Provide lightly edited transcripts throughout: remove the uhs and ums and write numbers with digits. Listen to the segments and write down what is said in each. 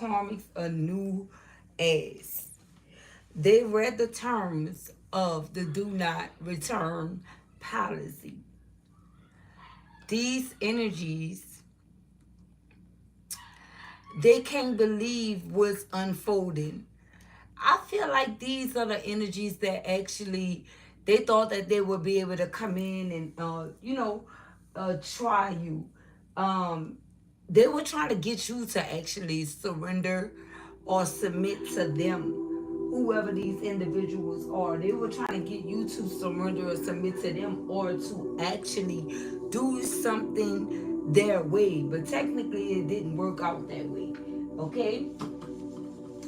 karmics anew as they read the terms of the do not return policy. These energies, they can't believe what's unfolding. I feel like these are the energies that actually they thought that they would be able to come in and try you. Um, they were trying to get you to actually surrender or submit to them. Whoever these individuals are, they were trying to get you to surrender or submit to them or to actually do something their way. But technically, it didn't work out that way. Okay?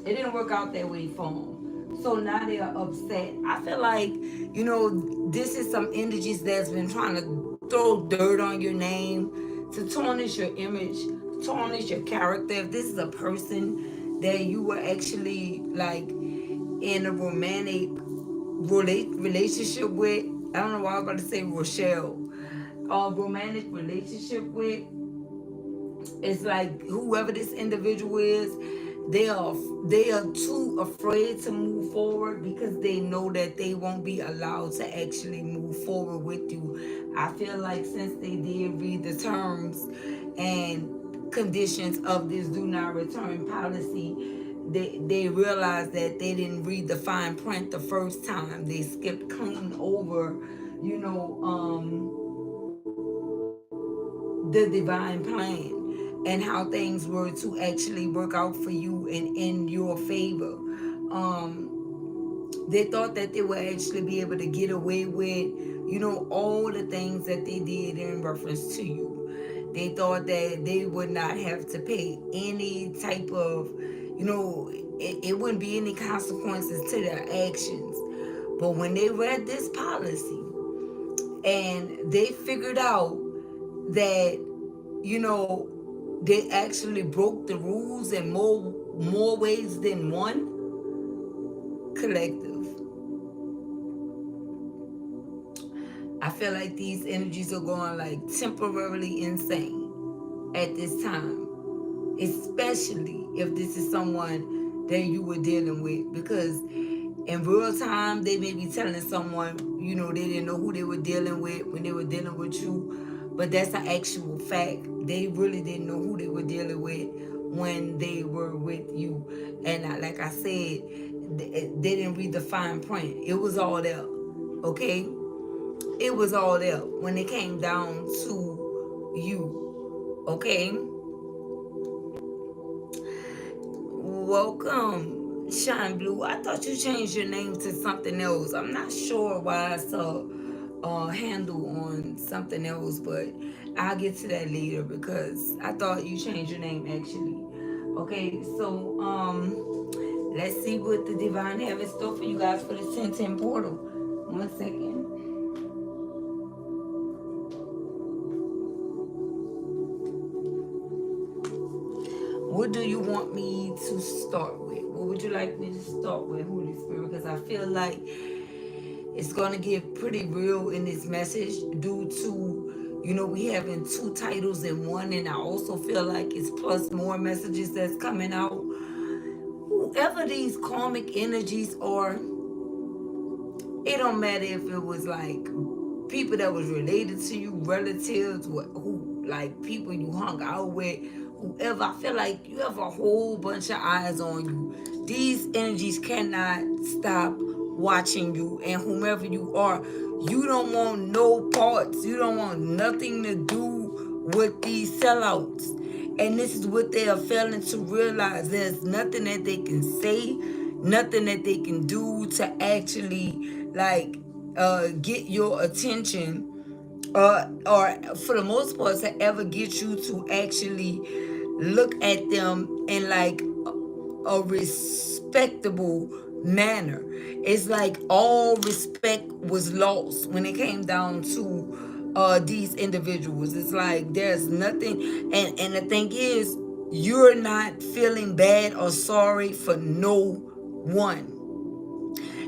It didn't work out that way for them. So now they are upset. I feel like, this is some energies that's been trying to throw dirt on your name, to tarnish your image, tarnish your character. If this is a person that you were actually like in a romantic relationship with, I don't know why I was about to say Rochelle, a romantic relationship with, it's like whoever this individual is, they are too afraid to move forward because they know that they won't be allowed to actually move forward with you. I feel like since they did read the terms and conditions of this do not return policy, they realized that they didn't read the fine print the first time. They skipped clean over, you know, the divine plan and how things were to actually work out for you and in your favor. They thought that they would actually be able to get away with, all the things that they did in reference to you. They thought that they would not have to pay any type of, it wouldn't be any consequences to their actions. But when they read this policy and they figured out that, they actually broke the rules in more ways than one, collective. I feel like these energies are going like temporarily insane at this time, especially if this is someone that you were dealing with, because in real time they may be telling someone, they didn't know who they were dealing with when they were dealing with you, but that's an actual fact. They really didn't know who they were dealing with when they were with you. And like I said, they didn't read the fine print. It was all there, okay? It was all there when it came down to you, okay? Welcome, Shine Blue. I thought you changed your name to something else. I'm not sure why I saw handle on something else, but I'll get to that later because I thought you changed your name actually. Okay, so let's see what the divine have in store for you guys for the 1010 portal. 1 second. What do you want me to start with? What would you like me to start with, Holy Spirit? Because I feel like it's going to get pretty real in this message due to, we having two titles in one. And I also feel like it's plus more messages that's coming out. Whoever these karmic energies are, it don't matter if it was like people that was related to you, relatives, who like people you hung out with, whoever. I feel like you have a whole bunch of eyes on you. These energies cannot stop watching you, and whomever you are, you don't want no parts. You don't want nothing to do with these sellouts. And this is what they are failing to realize. There's nothing that they can say, nothing that they can do to actually get your attention, or for the most part to ever get you to actually look at them in like a respectable manner. It's like all respect was lost when it came down to these individuals. It's like there's nothing, and the thing is, you're not feeling bad or sorry for no one.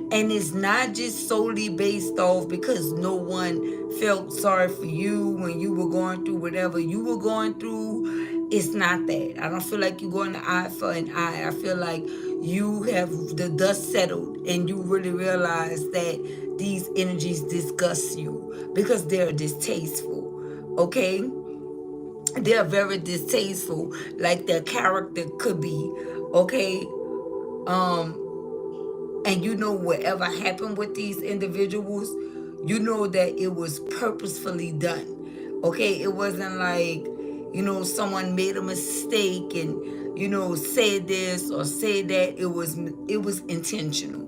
And it's not just solely based off because no one felt sorry for you when you were going through whatever you were going through. It's not that. I don't feel like you're going to eye for an eye. I feel like you have the dust settled and you really realize that these energies disgust you because they're distasteful. Okay? They're very distasteful. Like their character could be. Okay? And you know whatever happened with these individuals, you know that it was purposefully done. Okay, it wasn't like, someone made a mistake and, said this or said that. It was intentional.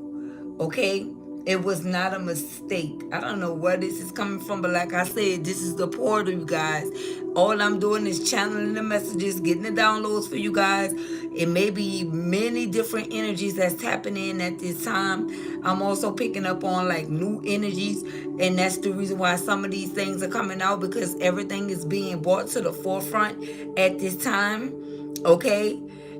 Okay, it was not a mistake. I don't know where this is coming from, but like I said, this is the portal, you guys. All I'm doing is channeling the messages, getting the downloads for you guys. It may be many different energies that's tapping in at this time. I'm also picking up on like new energies, and that's the reason why some of these things are coming out, because everything is being brought to the forefront at this time. Okay,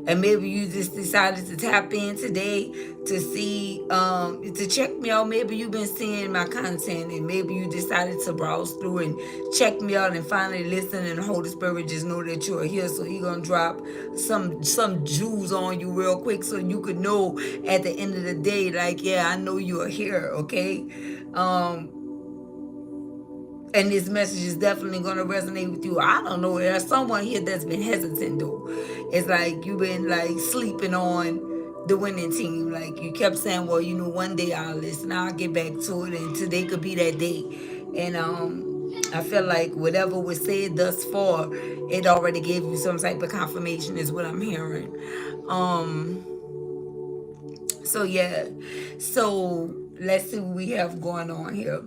and maybe you just decided to tap in today to see, to check me out. Maybe you've been seeing my content and maybe you decided to browse through and check me out and finally listen, and the Holy Spirit just know that you are here. So He gonna drop some jewels on you real quick so you could know at the end of the day, like, yeah, I know you are here, okay? And this message is definitely going to resonate with you. I don't know. There's someone here that's been hesitant, though. It's like you've been, like, sleeping on the winning team. Like, you kept saying, well, one day I'll listen. I'll get back to it. And today could be that day. And I feel like whatever was said thus far, it already gave you some type of confirmation is what I'm hearing. So, yeah. So, let's see what we have going on here.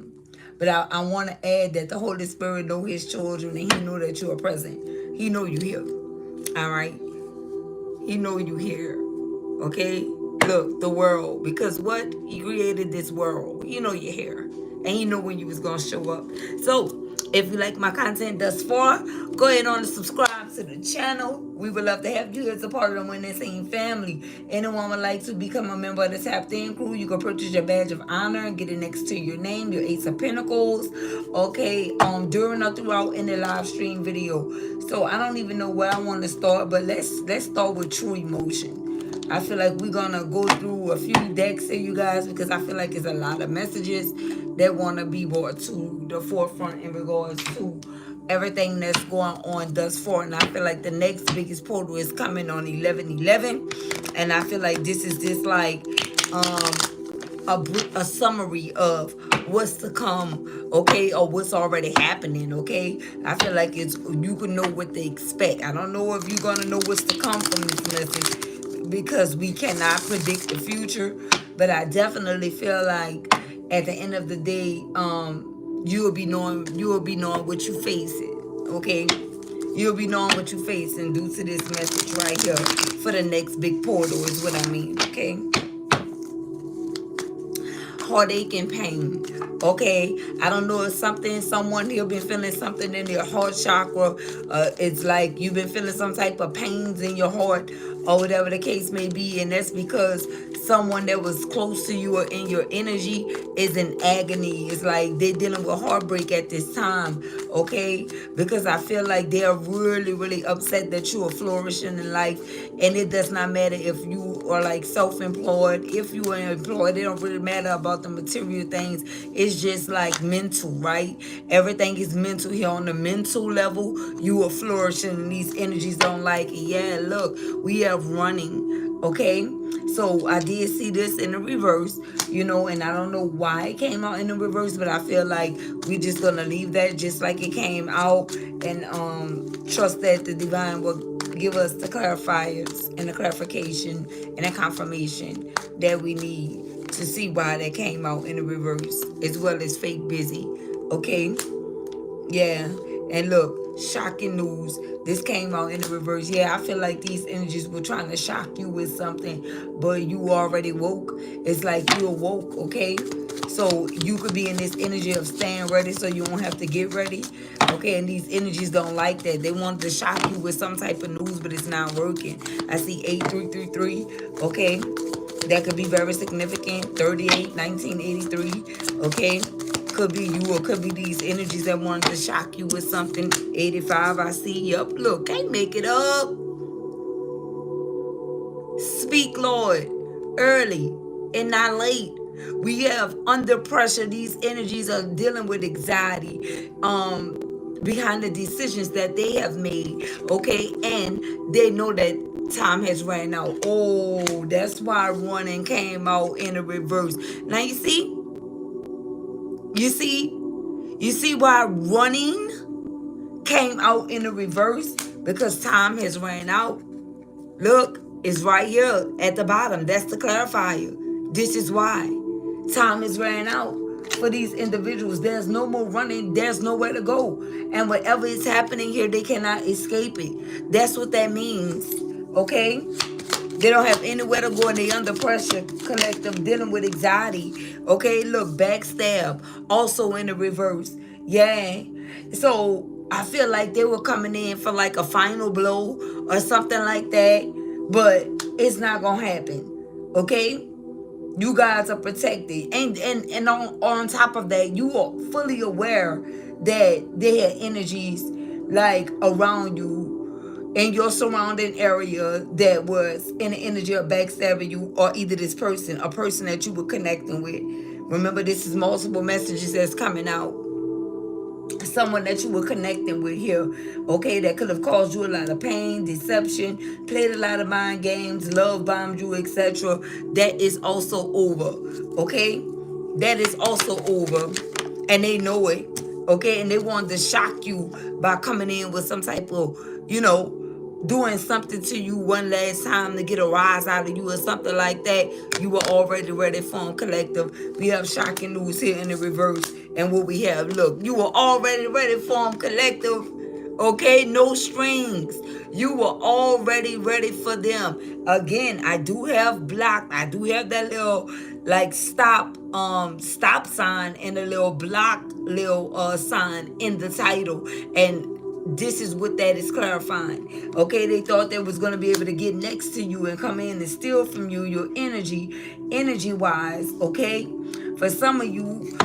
But I want to add that the Holy Spirit know His children, and He know that you are present. He know you here. All right? He know you here. Okay? Look, the world. Because what? He created this world. He know you're here. And He know when you was going to show up. So, if you like my content thus far, go ahead on and subscribe to the channel. We would love to have you as a part of the Winning Team family. Anyone would like to become a member of the Tapped In crew, you can purchase your badge of honor and get it next to your name, your Ace of Pentacles, okay, during or throughout any live stream video. So I don't even know where I want to start, but let's start with true emotion. I feel like we're going to go through a few decks here, you guys, because I feel like it's a lot of messages that want to be brought to the forefront in regards to everything that's going on thus far. And I feel like the next biggest portal is coming on 11/11. And I feel like this is just like a summary of what's to come, okay, or what's already happening, okay? I feel like you can know what to expect. I don't know if you're going to know what's to come from this message, because we cannot predict the future, but I definitely feel like at the end of the day, you'll be knowing what you face it, okay? You'll be knowing what you face, and due to this message right here for the next big portal is what I mean, okay? Heartache and pain, okay? I don't know if someone here been feeling something in their heart chakra. It's like you've been feeling some type of pains in your heart, or whatever the case may be, and that's because someone that was close to you or in your energy is in agony. It's like they're dealing with heartbreak at this time, okay? Because I feel like they're really, really upset that you are flourishing in life, and it does not matter if you are like self-employed, if you are employed, it don't really matter about the material things. It's just like mental, right? Everything is mental here. On the mental level, you are flourishing, and these energies don't like it. Yeah, look, we have running, okay? So I did see this in the reverse, and I don't know why it came out in the reverse, but I feel like we're just gonna leave that just like it came out, and trust that the divine will give us the clarifiers and the clarification and the confirmation that we need to see why that came out in the reverse, as well as fake busy, okay? Yeah, and look, shocking news. This came out in the reverse. Yeah, I feel like these energies were trying to shock you with something, but you already woke. It's like you awoke, okay? So you could be in this energy of staying ready so you won't have to get ready, okay? And these energies don't like that. They want to shock you with some type of news, but it's not working. I see 8333, okay? That could be very significant. 38, 1983, okay? Could be you, or could be these energies that wanted to shock you with something. 85, I see. Yup, look, can't make it up. Speak, Lord, early and not late. We have under pressure. These energies are dealing with anxiety behind the decisions that they have made. Okay, and they know that time has ran out. Oh, that's why running came out in a reverse. Now you see why running came out in a reverse, because time has ran out. Look, it's right here at the bottom. That's the clarifier. This is why. Time is ran out for these individuals. There's no more running. There's nowhere to go. And whatever is happening here, they cannot escape it. That's what that means. Okay? They don't have anywhere to go, and they under pressure. Collective, dealing with anxiety. Okay? Look, backstab. Also in the reverse. Yeah. So I feel like they were coming in for like a final blow or something like that, but it's not gonna happen. Okay, you guys are protected, and on top of that, you are fully aware that they had energies like around you in your surrounding area that was in the energy of backstabbing you, or either this person, a person that you were connecting with. Remember, this is multiple messages that's coming out. Someone that you were connecting with here, okay, that could have caused you a lot of pain, deception, played a lot of mind games, love bombed you, etc. That is also over. Okay, that is also over, and they know it. Okay, and they wanted to shock you by coming in with some type of, doing something to you one last time to get a rise out of you or something like that. You were already ready for them, collective. We have shocking news here in the reverse. And what we have, look, you were already ready for them, collective. Okay, no strings. You were already ready for them. Again, I do have blocked. I do have that little like stop sign and a little block little sign in the title. And this is what that is clarifying. Okay, they thought they was going to be able to get next to you and come in and steal from you your energy wise. Okay, for some of you,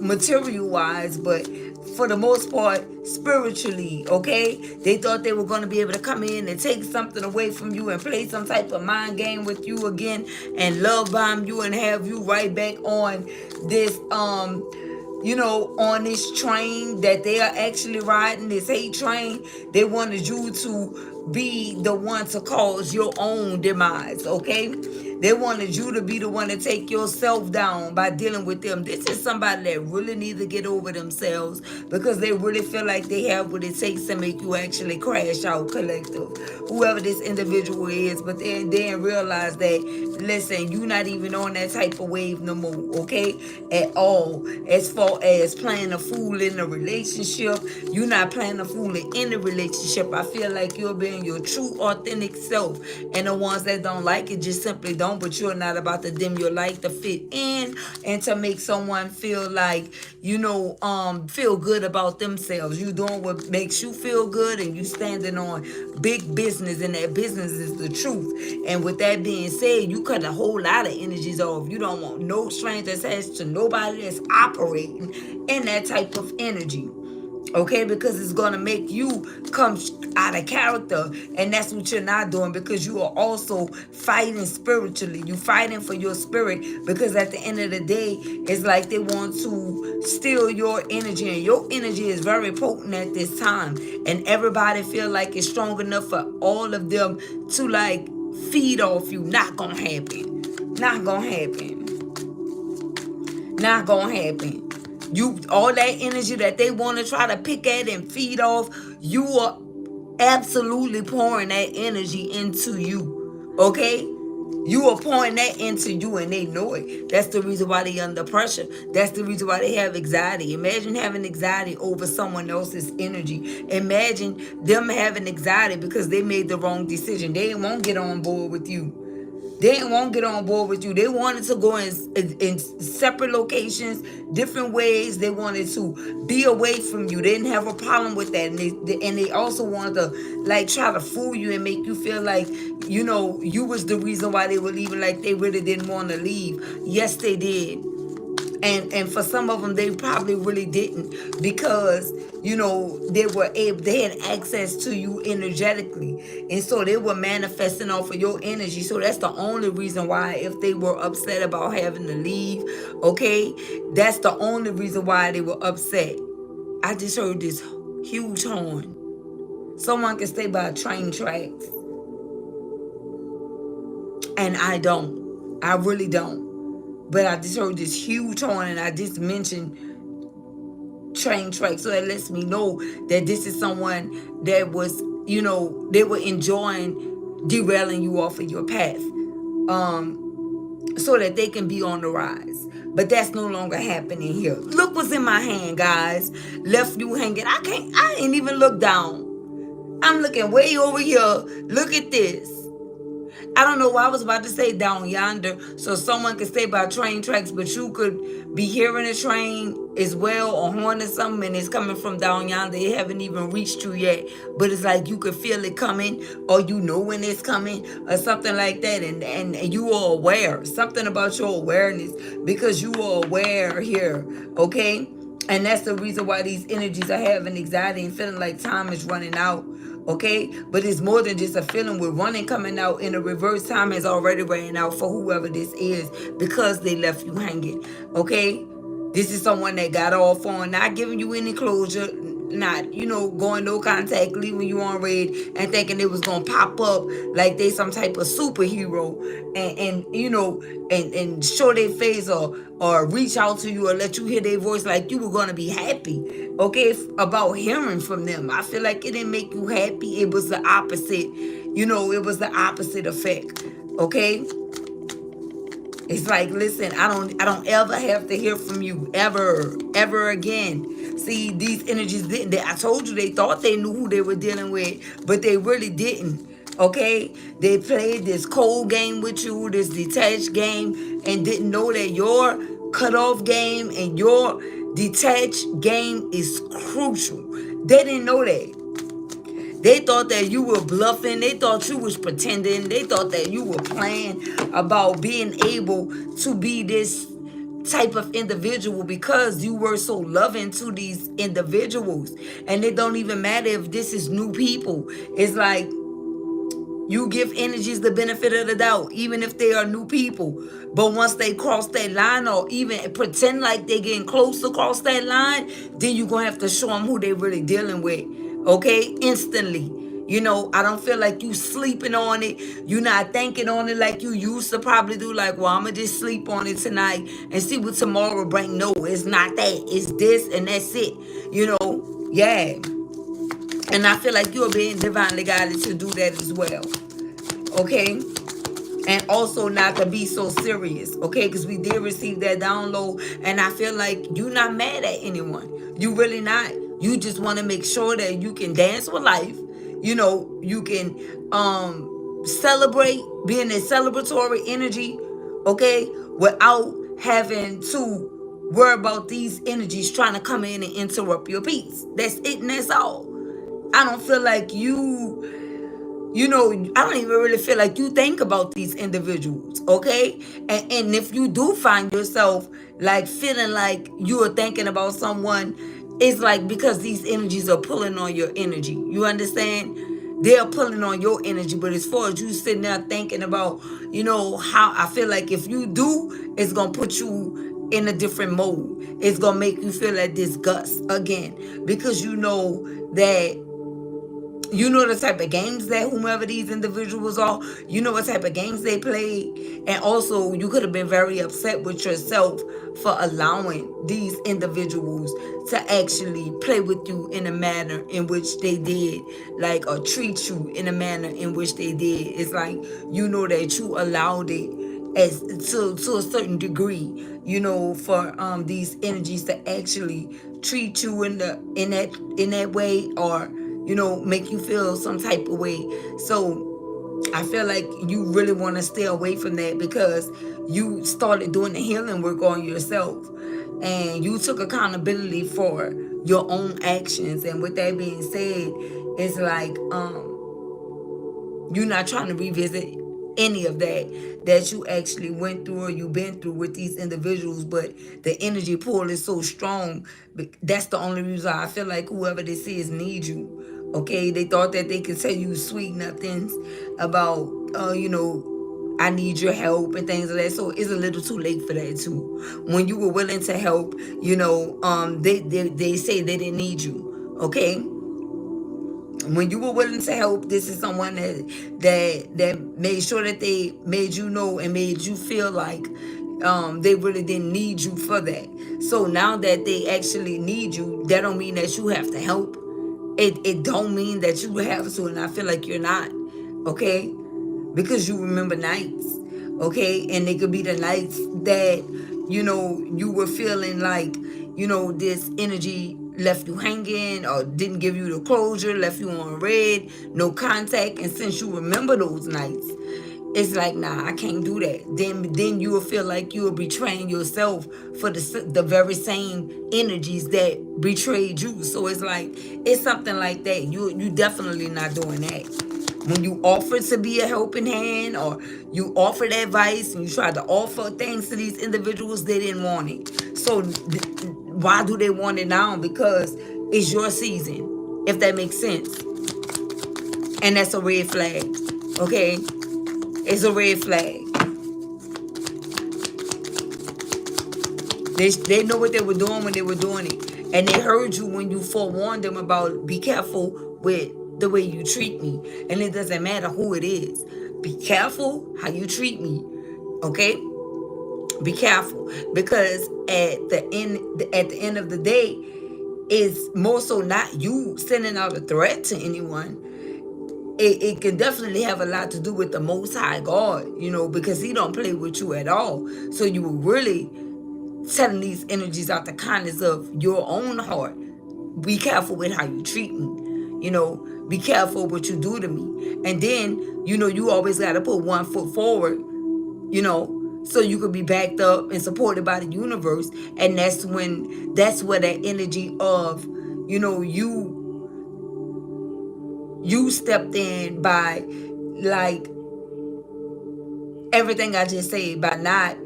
material wise, but for the most part, spiritually. Okay, they thought they were going to be able to come in and take something away from you and play some type of mind game with you again and love bomb you and have you right back on this on this train that they are actually riding, this hate train. They wanted you to be the one to cause your own demise, okay? They wanted you to be the one to take yourself down by dealing with them. This is somebody that really needs to get over themselves, because they really feel like they have what it takes to make you actually crash out, collective. Whoever this individual is, but they didn't realize that, listen, you're not even on that type of wave no more, okay? At all. As far as playing a fool in a relationship, you're not playing a fool in the relationship. I feel like you're being your true, authentic self. And the ones that don't like it just simply don't, but you're not about to dim your light to fit in and to make someone feel like, feel good about themselves. You doing what makes you feel good, and you standing on big business, and that business is the truth. And with that being said, you cut a whole lot of energies off. You don't want no strings attached to nobody that's operating in that type of energy. Okay, because it's going to make you come out of character, and that's what you're not doing, because you are also fighting spiritually. You fighting for your spirit, because at the end of the day, it's like they want to steal your energy, and your energy is very potent at this time, and everybody feel like it's strong enough for all of them to like feed off you. Not gonna happen. Not gonna happen. Not gonna happen. You, all that energy that they want to try to pick at and feed off, you are absolutely pouring that energy into you. Okay? You are pouring that into you, and they know it. That's the reason why they under pressure. That's the reason why they have anxiety. Imagine having anxiety over someone else's energy. Imagine them having anxiety because they made the wrong decision. They won't get on board with you. They won't get on board with you. They wanted to go in separate locations, different ways. They wanted to be away from you. They didn't have a problem with that. And they also wanted to like try to fool you and make you feel like, you was the reason why they were leaving, like they really didn't want to leave. Yes, they did. And for some of them, they probably really didn't, because they had access to you energetically, and so they were manifesting off of your energy. So that's the only reason why, if they were upset about having to leave, okay, that's the only reason why they were upset. I just heard this huge horn. Someone can stay by train tracks, and I really don't. But I just heard this huge horn, and I just mentioned train tracks. So that lets me know that this is someone that was, they were enjoying derailing you off of your path, so that they can be on the rise. But that's no longer happening here. Look what's in my hand, guys. Left you hanging. I ain't even look down. I'm looking way over here. Look at this. I don't know why I was about to say down yonder, so someone could stay by train tracks, but you could be hearing a train as well, or horn or something, and it's coming from down yonder. It haven't even reached you yet, but it's like you could feel it coming, or you know when it's coming, or something like that, and you are aware. Something about your awareness, because you are aware here, okay? And that's the reason why these energies are having anxiety and feeling like time is running out. Okay, but it's more than just a feeling. With running coming out in a reverse, time has already ran out for whoever this is, because they left you hanging. Okay, this is someone that got off on not giving you any closure, not going no contact, leaving you on red, and thinking it was gonna pop up like they some type of superhero, and show their face, or reach out to you, or let you hear their voice, like you were gonna be happy, okay, about hearing from them. I feel like it didn't make you happy. It was the opposite. It was the opposite effect. Okay, it's like, listen, I don't ever have to hear from you ever again. See, these energies didn't. I told you, they thought they knew who they were dealing with, but they really didn't. Okay, they played this cold game with you, this detached game, and didn't know that your cutoff game and your detached game is crucial. They didn't know that. They thought that you were bluffing. They thought you was pretending. They thought that you were playing about being able to be this type of individual, because you were so loving to these individuals. And it don't even matter if this is new people. It's like, you give energies the benefit of the doubt, even if they are new people. But once they cross that line, or even pretend like they getting close to cross that line, then you're going to have to show them who they really dealing with. Okay? Instantly. I don't feel like you sleeping on it. You're not thinking on it like you used to probably do. Like, well, I'm going to just sleep on it tonight and see what tomorrow bring. No, it's not that. It's this, and that's it. Yeah. And I feel like you're being divinely guided to do that as well. Okay? And also not to be so serious. Okay? Because we did receive that download. And I feel like you're not mad at anyone. You really not. You just want to make sure that you can dance with life. You can celebrate, be in a celebratory energy. Okay? Without having to worry about these energies trying to come in and interrupt your peace. That's it, and that's all. I don't feel like I don't even really feel like you think about these individuals, okay? And if you do find yourself like feeling like you are thinking about someone, it's like because these energies are pulling on your energy. You understand? They're pulling on your energy. But as far as you sitting there thinking about, how I feel like if you do, it's going to put you in a different mode. It's going to make you feel like disgust again, because that the type of games that whomever these individuals are, what type of games they play. And also, you could have been very upset with yourself for allowing these individuals to actually play with you in a manner in which they did, like, or treat you in a manner in which they did. It's like, that you allowed it as to a certain degree, for these energies to actually treat you in that way, or make you feel some type of way. So I feel like you really want to stay away from that, because you started doing the healing work on yourself, and you took accountability for your own actions. And with that being said, it's like you're not trying to revisit any of that you actually went through or you've been through with these individuals, but the energy pull is so strong. That's the only reason I feel like whoever this is needs you. Okay, they thought that they could tell you sweet nothings about I need your help and things like that. So it's a little too late for that too. When you were willing to help, they say they didn't need you. Okay, when you were willing to help, this is someone that made sure that they made you know and made you feel like they really didn't need you for that. So now that they actually need you, that don't mean that you have to help. It don't mean that you have to, and I feel like you're not. Okay, because you remember nights. Okay, and it could be the nights that you were feeling like this energy left you hanging or didn't give you the closure, left you on red, no contact. And since you remember those nights, it's like, nah, I can't do that. Then you will feel like you are betraying yourself for the very same energies that betrayed you. So it's like, it's something like that. You definitely not doing that. When you offered to be a helping hand, or you offered advice and you tried to offer things to these individuals, they didn't want it. So why do they want it now? Because it's your season, if that makes sense. And that's a red flag. Okay, it's a red flag. They know what they were doing when they were doing it, and they heard you when you forewarned them about be careful with the way you treat me. And it doesn't matter who it is. Be careful how you treat me. Okay? Be careful, because at the end of the day, it's more so not you sending out a threat to anyone. It can definitely have a lot to do with the Most High God, because He don't play with you at all. So you were really telling these energies out the kindness of your own heart. Be careful with how you treat me. Be careful what you do to me. And then, you always got to put one foot forward, so you could be backed up and supported by the universe. And that's where that energy of, you stepped in by, like, everything I just said, by not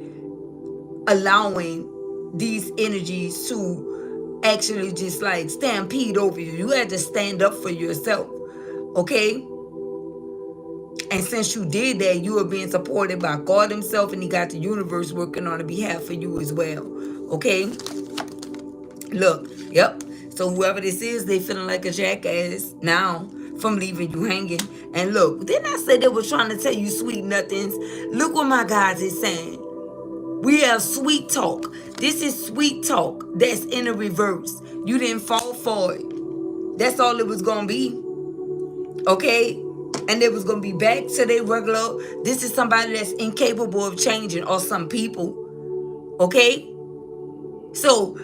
allowing these energies to actually just like stampede over you. You had to stand up for yourself. Okay? And since you did that, you are being supported by God Himself, and He got the universe working on behalf of you as well. Okay? Look, yep. So whoever this is, they feeling like a jackass now from leaving you hanging. And look, didn't I say they were trying to tell you sweet nothings? Look what my guys is saying. We have sweet talk. This is sweet talk that's in a reverse. You didn't fall for it. That's all it was going to be. Okay? And it was going to be back to their regular. This is somebody that's incapable of changing, or some people. Okay? So,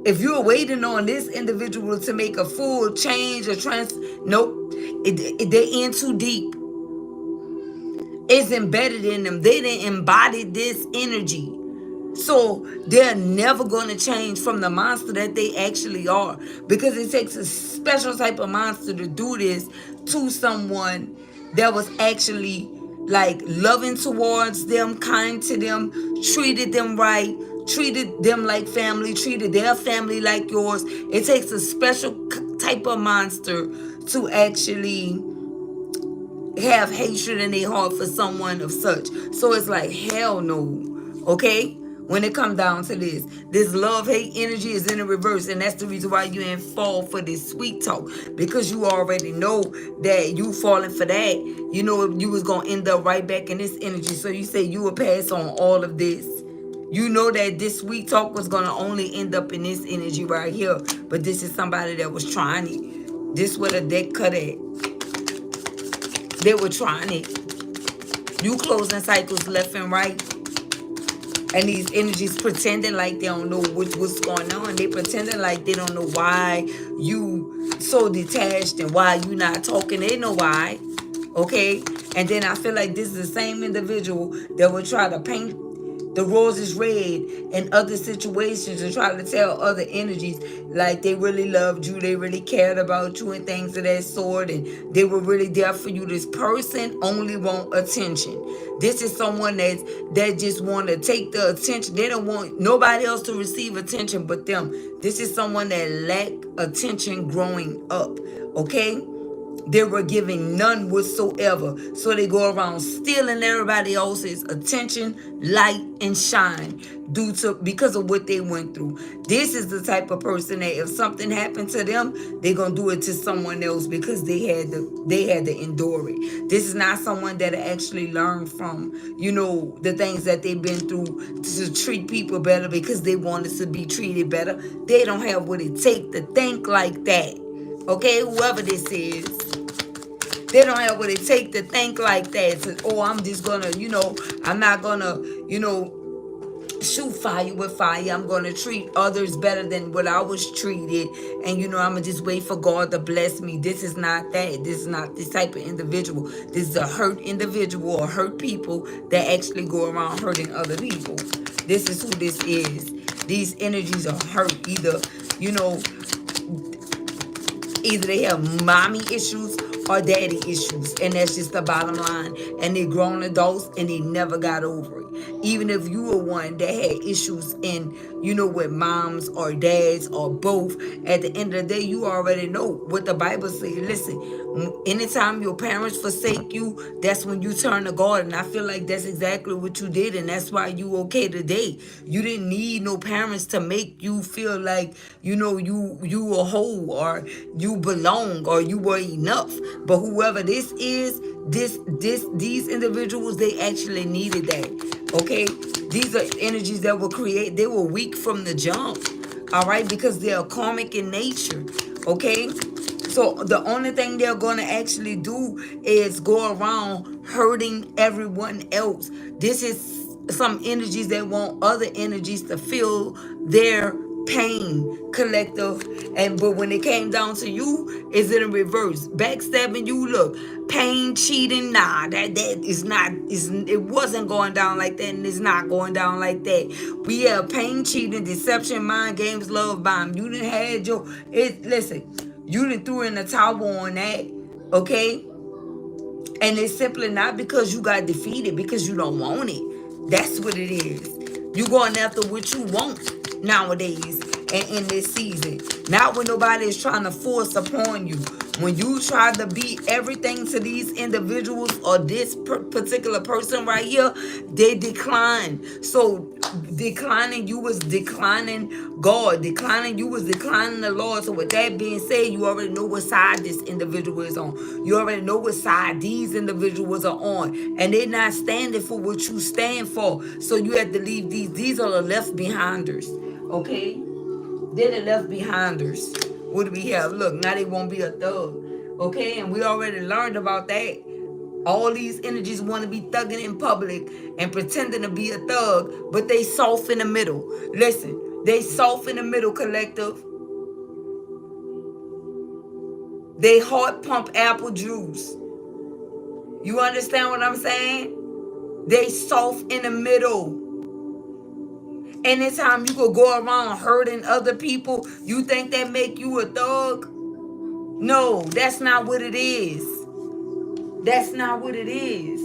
if you're waiting on this individual to make a full change or nope. They're in too deep. It's embedded in them. They didn't embody this energy. So they're never going to change from the monster that they actually are, because it takes a special type of monster to do this to someone that was actually like loving towards them, kind to them, treated them right, treated them like family, treated their family like yours. It takes a special type of monster to actually have hatred in their heart for someone of such. So it's like, hell no. Okay? When it comes down to this love-hate energy is in the reverse. And that's the reason why you ain't fall for this sweet talk. Because you already know that you falling for that. You know you was going to end up right back in this energy. So you say you will pass on all of this. You know that this sweet talk was going to only end up in this energy right here. But this is somebody that was trying it. This where the deck cut at. They were trying it. You closing cycles left and right. And these energies pretending like they don't know what's going on. They pretending like they don't know why you so detached and why you not talking. They know why. Okay? And then I feel like this is the same individual that would try to paint the roses red in other situations and try to tell other energies like they really loved you, they really cared about you and things of that sort, and they were really there for you. This person only want attention. This is someone that just want to take the attention. They don't want nobody else to receive attention but them. This is someone that lack attention growing up. Okay? They were giving none whatsoever. So they go around stealing everybody else's attention, light, and shine because of what they went through. This is the type of person that if something happened to them, they're gonna do it to someone else because they had to endure it. This is not someone that actually learned from, the things that they've been through to treat people better because they wanted to be treated better. They don't have what it takes to think like that. Okay, whoever this is. They don't have what it takes to think like that. So, I'm just gonna, I'm not gonna, shoot fire with fire. I'm gonna treat others better than what I was treated. And, I'm gonna just wait for God to bless me. This is not that. This is not this type of individual. This is a hurt individual or hurt people that actually go around hurting other people. This is who this is. These energies are hurt. Either they have mommy issues or daddy issues, and that's just the bottom line. And they're grown adults and they never got over it. Even if you were one that had issues with moms or dads or both, at the end of the day, you already know what the Bible says. Listen, anytime your parents forsake you, that's when you turn to God. And I feel like that's exactly what you did, and that's why you okay today. You didn't need no parents to make you feel like you a whole or you belong or you were enough. But whoever this is, these individuals, they actually needed that. Okay, these are energies that were created. They were weak from the jump. All right, because they are karmic in nature. Okay, so the only thing they're gonna actually do is go around hurting everyone else. This is some energies that want other energies to feel their pain, collective. But when it came down to you, is it in reverse? Backstabbing you, look, pain, cheating, nah, that is not, it wasn't going down like that, and it's not going down like that. We have pain, cheating, deception, mind games, love bomb. You didn't had listen, you didn't threw in the towel on that, okay? And it's simply not because you got defeated, because you don't want it. That's what it is. You going after what you want nowadays and in this season. Not when nobody is trying to force upon you. When you try to be everything to these individuals or this particular person right here, they decline. So declining you was declining God. Declining you was declining the Lord. So with that being said, you already know what side this individual is on. You already know what side these individuals are on. And they're not standing for what you stand for. So you have to leave these. These are the left behinders. Okay? They're the left behinders. What do we have? Look, now they won't be a thug. Okay? And we already learned about that. All these energies want to be thugging in public and pretending to be a thug, but they soft in the middle. Listen, they soft in the middle, collective. They heart pump apple juice. You understand what I'm saying? They soft in the middle. Anytime you could go around hurting other people, you think that make you a thug? No, that's not what it is. That's not what it is.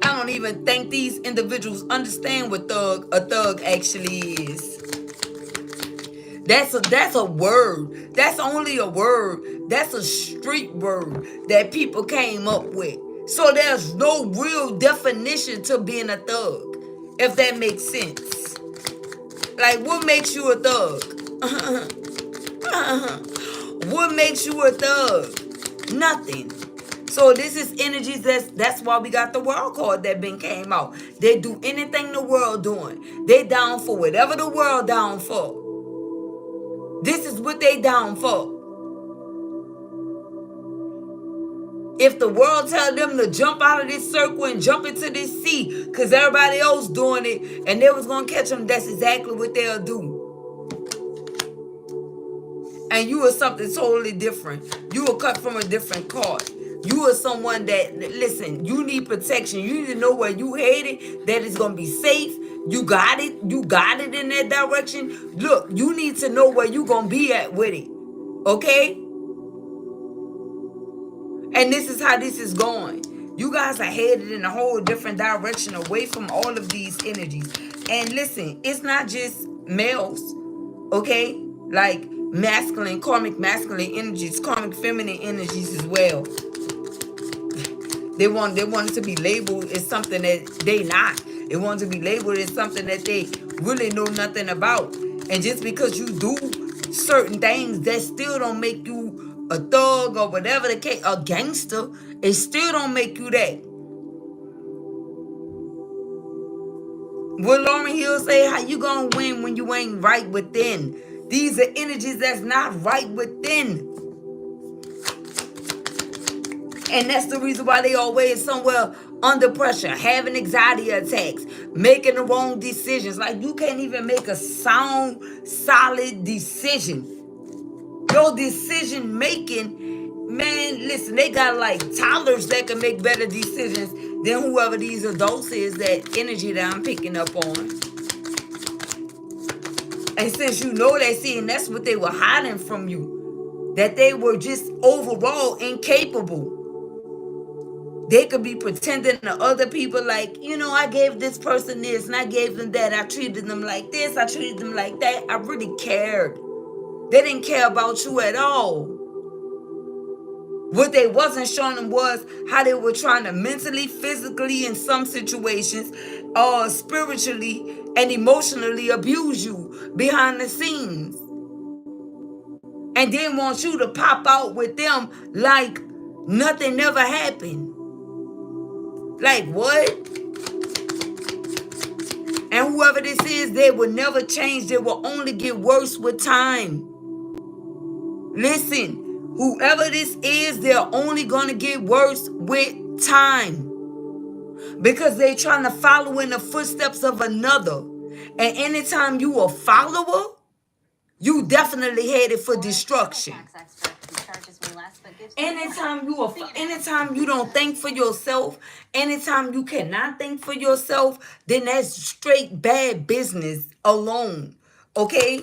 I don't even think these individuals understand what a thug actually is. That's a word. That's only a word. That's a street word that people came up with. So there's no real definition to being a thug, if that makes sense. Like, what makes you a thug? What makes you a thug? Nothing. So this is energies that's why we got the world card that been came out. They do anything the world doing. They down for whatever the world down for. This is what they down for. If the world tell them to jump out of this circle and jump into this sea because everybody else doing it and they was going to catch them, that's exactly what they'll do. And you are something totally different. You are cut from a different cloth. You are someone that, listen, you need protection. You need to know where you headed, that it's going to be safe. You got it. You got it in that direction. Look, you need to know where you're going to be at with it. Okay? And this is how this is going. You guys are headed in a whole different direction away from all of these energies. And listen, it's not just males, okay? Like karmic masculine energies, karmic feminine energies as well. They want it to be labeled as something that they not. They want to be labeled as something that they really know nothing about. And just because you do certain things, that still don't make you a thug or whatever the case, a gangster. It still don't make you that. What Lauryn Hill say, how you gonna win when you ain't right within? These are energies that's not right within. And that's the reason why they always somewhere under pressure, having anxiety attacks, making the wrong decisions. Like, you can't even make a sound, solid decision. Your decision making, man, listen, they got like toddlers that can make better decisions than whoever these adults is, that energy that I'm picking up on. And since you know that, see, and that's what they were hiding from you, that they were just overall incapable. They could be pretending to other people like, I gave this person this and I gave them that. I treated them like this. I treated them like that. I really cared. They didn't care about you at all. What they wasn't showing them was how they were trying to mentally, physically, in some situations, spiritually and emotionally abuse you behind the scenes. And then want you to pop out with them like nothing never happened. Like, what? And whoever this is, they will never change. They will only get worse with time. Listen, whoever this is, they're only going to get worse with time. Because they're trying to follow in the footsteps of another. And anytime you a follower, you definitely headed for destruction. Anytime you don't think for yourself, anytime you cannot think for yourself, then that's straight bad business alone. Okay?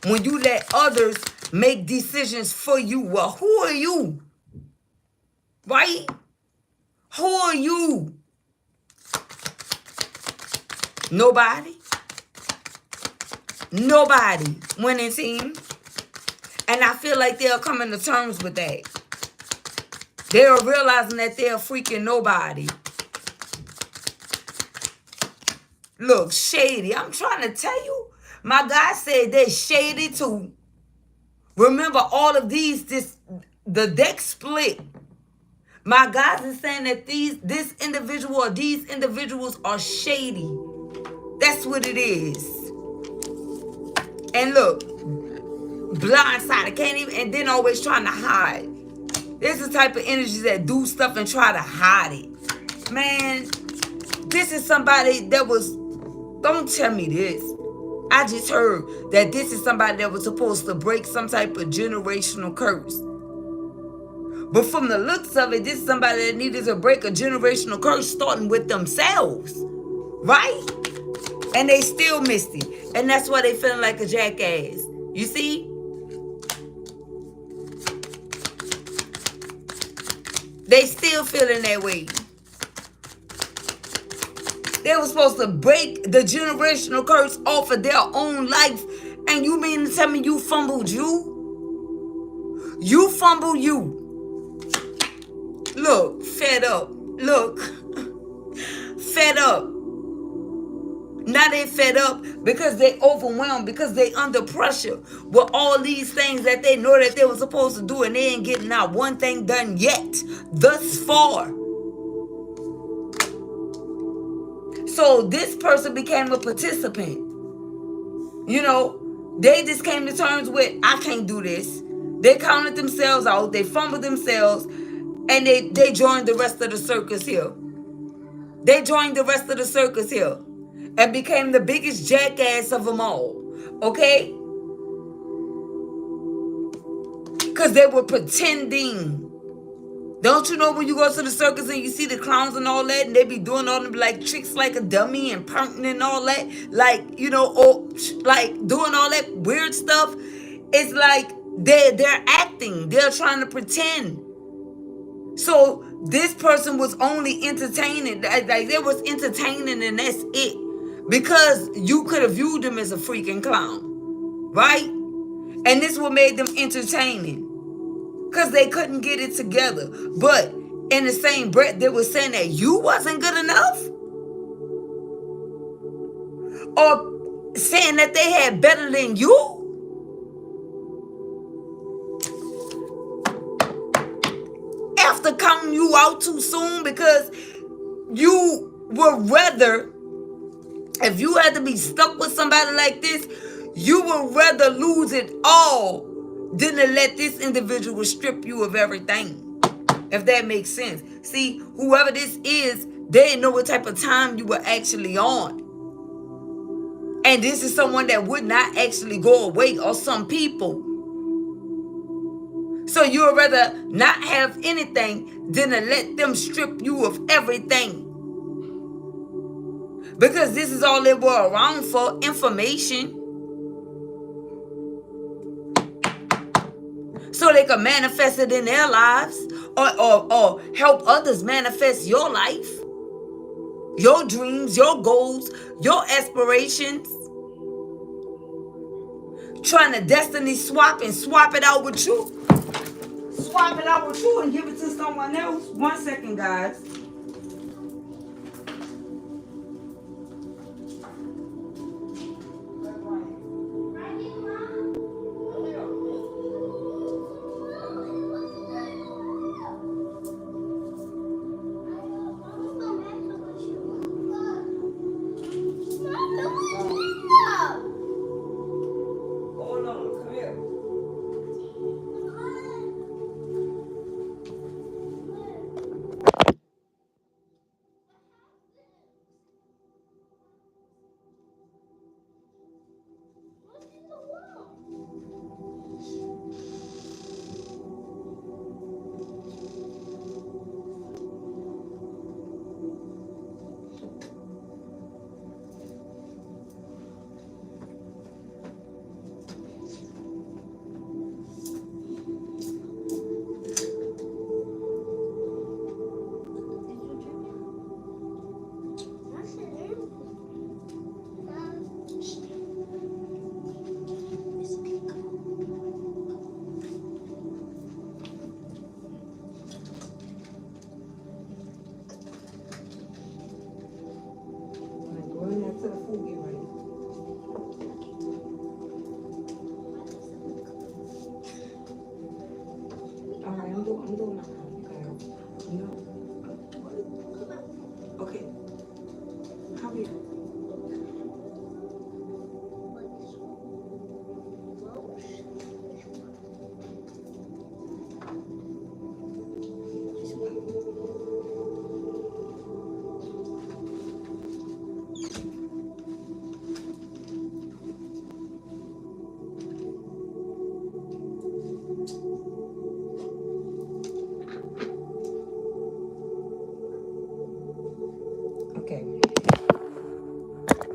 When you let others make decisions for you, well, who are you? Right? Who are you? Nobody. Nobody. Winning team. And I feel like they're coming to terms with that. They're realizing that they're freaking nobody. Look, shady. I'm trying to tell you. My guy said they're shady too. Remember, all of the deck split. My guys is saying that this individual or these individuals are shady. That's what it is. And look, blindsided, can't even, and then always trying to hide. This is the type of energy that do stuff and try to hide it. Man, this is somebody that was, don't tell me this. I just heard that this is somebody that was supposed to break some type of generational curse. But from the looks of it, this is somebody that needed to break a generational curse starting with themselves. Right? And they still missed it. And that's why they feeling like a jackass. You see? They still feeling that way. They were supposed to break the generational curse off of their own life. And you mean to tell me you fumbled you? You fumbled you. Look, fed up. Look. Fed up. Now they fed up because they overwhelmed, because they under pressure with all these things that they know that they were supposed to do, and they ain't getting not one thing done yet, thus far. So this person became a participant. They just came to terms with, I can't do this. They counted themselves out, they fumbled themselves, and they joined the rest of the circus here. They joined the rest of the circus here. And became the biggest jackass of them all. Okay? Because they were pretending. Don't you know when you go to the circus and you see the clowns and all that, and they be doing all them like tricks like a dummy and pouting and all that, like, you know, or like doing all that weird stuff? It's like they're acting. They're trying to pretend. So this person was only entertaining, like they was entertaining, and that's it. Because you could have viewed them as a freaking clown, right? And this what made them entertaining. Because they couldn't get it together. But in the same breath, they were saying that you wasn't good enough. Or saying that they had better than you. After counting you out too soon, because you would rather, if you had to be stuck with somebody like this, you would rather lose it all than to let this individual strip you of everything. If that makes sense. See, whoever this is, they didn't know what type of time you were actually on. And this is someone that would not actually go away, or some people. So you would rather not have anything than to let them strip you of everything. Because this is all they were around for, information. So they could manifest it in their lives, or help others manifest your life, your dreams, your goals, your aspirations. Trying to destiny swap and swap it out with you. Swap it out with you and give it to someone else. 1 second, guys.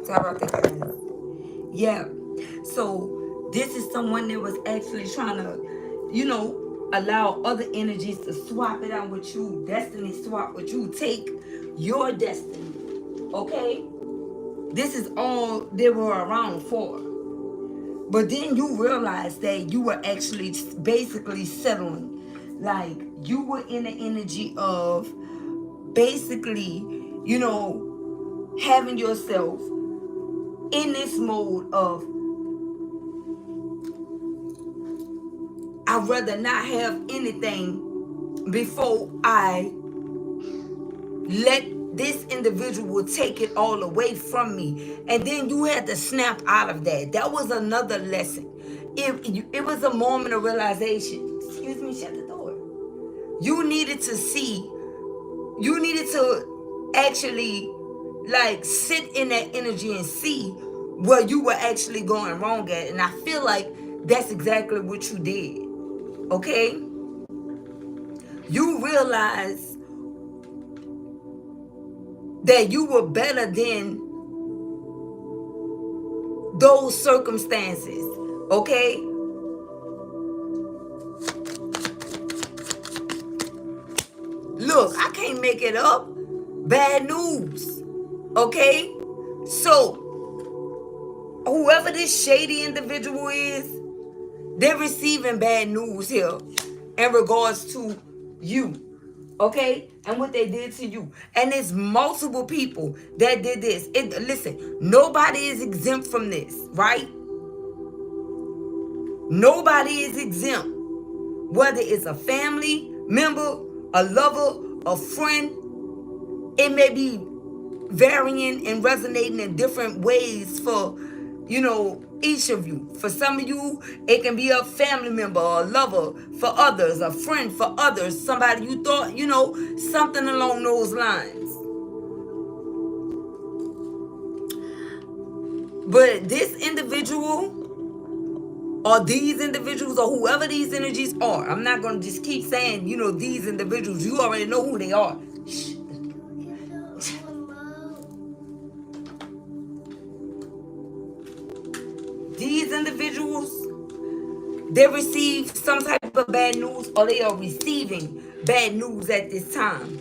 Sorry about that, guys. Yeah. So this is someone that was actually trying to, you know, allow other energies to swap it out with you. Destiny swap with you. Take your destiny. Okay? This is all they were around for. But then you realize that you were actually basically settling. Like, you were in the energy of basically, you know, having yourself in this mode of, I'd rather not have anything before I let this individual take it all away from me. And then you had to snap out of that. That was another lesson. It was a moment of realization. Excuse me, shut the door. You needed to see, you needed to actually like sit in that energy and see where you were actually going wrong at. And I feel like that's exactly what you did. okay, you realize that you were better than those circumstances, okay? Look, I can't make it up. Bad news, okay? So, whoever this shady individual is, they're receiving bad news here in regards to you, okay? And what they did to you. And it's multiple people that did this. Listen, nobody is exempt from this, right? Nobody is exempt. Whether it's a family member, a lover, a friend, it may be varying and resonating in different ways for, each of you. For some of you, it can be a family member or a lover. For others, a friend. For others, somebody you thought, something along those lines. But this individual or these individuals or whoever these energies are, I'm not going to just keep saying, these individuals. You already know who they are. Shh. These individuals, they receive some type of bad news, or they are receiving bad news at this time.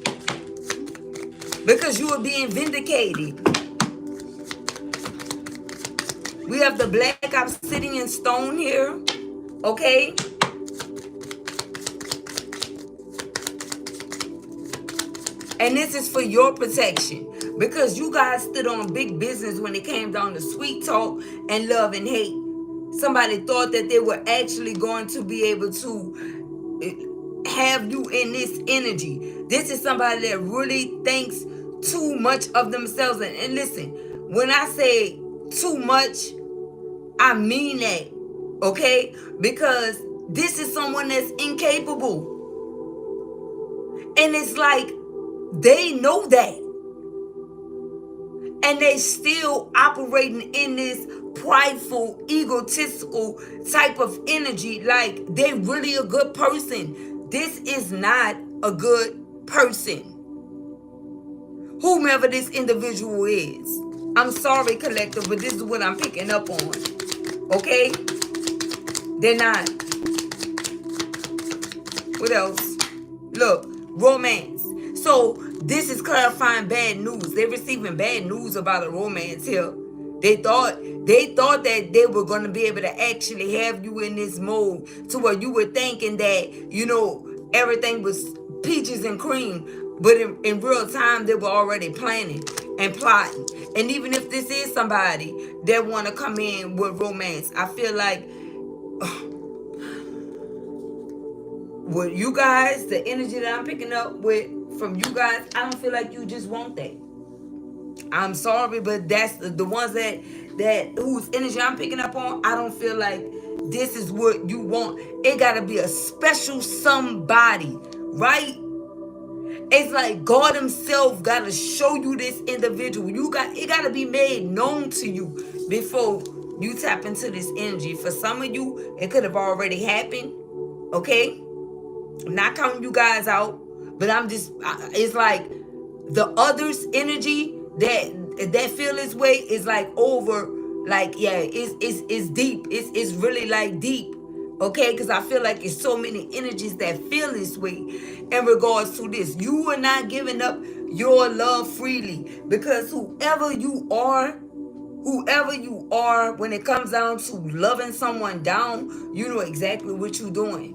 Because you are being vindicated. We have the Black Obsidian Stone here. Okay? And this is for your protection. Because you guys stood on big business when it came down to sweet talk and love and hate. Somebody thought that they were actually going to be able to have you in this energy. This is somebody that really thinks too much of themselves. And listen, when I say too much, I mean that. Okay? Because this is someone that's incapable. And it's like they know that. And they still operating in this prideful, egotistical type of energy. Like they really a good person. This is not a good person. Whomever this individual is. I'm sorry, collective, but this is what I'm picking up on. Okay? They're not. What else? Look, romance. So this is clarifying bad news. They're receiving bad news about a romance here. They thought that they were going to be able to actually have you in this mode to where you were thinking that, everything was peaches and cream. But in real time, they were already planning and plotting. And even if this is somebody that want to come in with romance, I feel like with you guys, the energy that I'm picking up with from you guys, I don't feel like you just want that. I'm sorry, but that's the ones that whose energy I'm picking up on. I don't feel like this is what you want. It gotta be a special somebody, right? It's like God himself gotta show you this individual. It gotta be made known to you before you tap into this energy. For some of you, it could have already happened. Okay? I'm not counting you guys out, but it's like the others' energy that feel this way is like over, like, yeah, it's deep. It's really like deep. Okay, because I feel like it's so many energies that feel this way in regards to this. You are not giving up your love freely, because whoever you are, when it comes down to loving someone down, you know exactly what you're doing.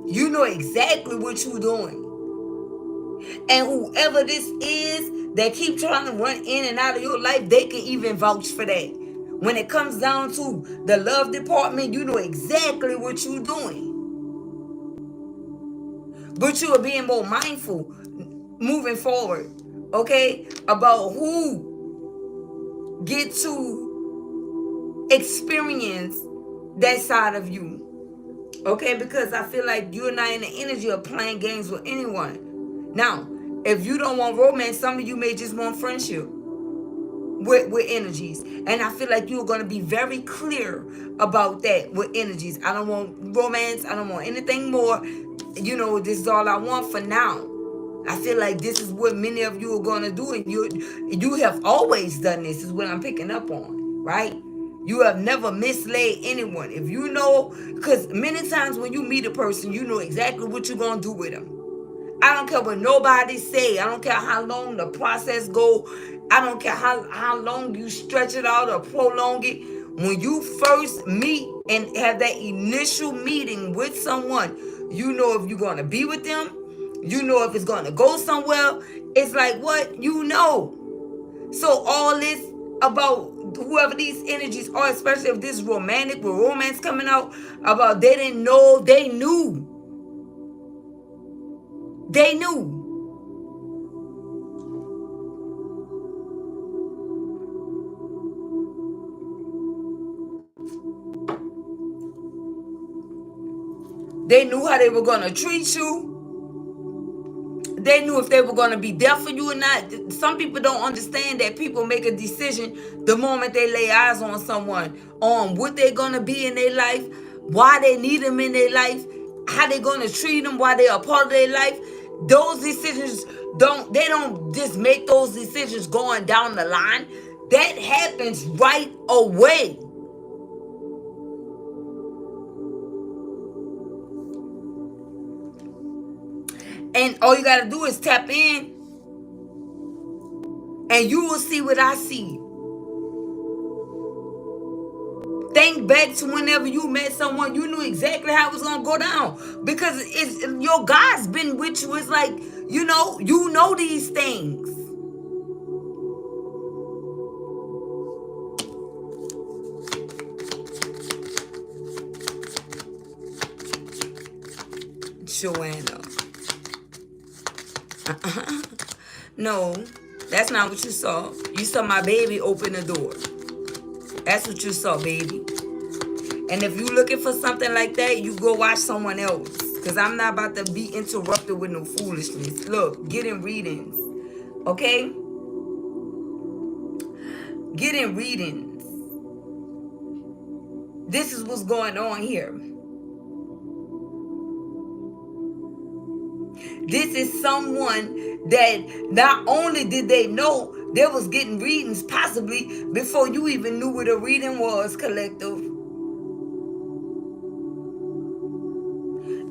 You know exactly what you're doing. And whoever this is that keep trying to run in and out of your life, they can even vouch for that. When it comes down to the love department, you know exactly what you're doing. But you are being more mindful moving forward, okay, about who get to experience that side of you. Okay, because I feel like you're not in the energy of playing games with anyone. Now, if you don't want romance, some of you may just want friendship. with energies. And I feel like you're going to be very clear about that with energies. I don't want romance. I don't want anything more. You know, this is all I want for now. I feel like this is what many of you are going to do. And you have always done this, is what I'm picking up on, right? You have never misled anyone. If you know, because many times when you meet a person, you know exactly what you're going to do with them. I don't care what nobody say. I don't care how long the process go. I don't care how long you stretch it out or prolong it. When you first meet and have that initial meeting with someone, you know if you're going to be with them. You know if it's going to go somewhere. It's like what? You know. So all this about whoever these energies are, especially if this is romantic, with romance coming out, about they didn't know, they knew. They knew. They knew how they were going to treat you. They knew if they were going to be there for you or not. Some people don't understand that people make a decision the moment they lay eyes on someone, on what they're going to be in their life, why they need them in their life, how they're going to treat them while they're a part of their life. Those decisions they don't just make those decisions going down the line. That happens right away. And all you got to do is tap in and you will see what I see. Think back to whenever you met someone, you knew exactly how it was going to go down. Because your God's been with you. It's like, you know these things. Joanna. No, that's not what you saw. You saw my baby open the door. That's what you saw, baby. And if you're looking for something like that, you go watch someone else. Because I'm not about to be interrupted with no foolishness. Look, get in readings. Okay? Get in readings. This is what's going on here. This is someone that not only did they know they was getting readings possibly before you even knew what a reading was, collective.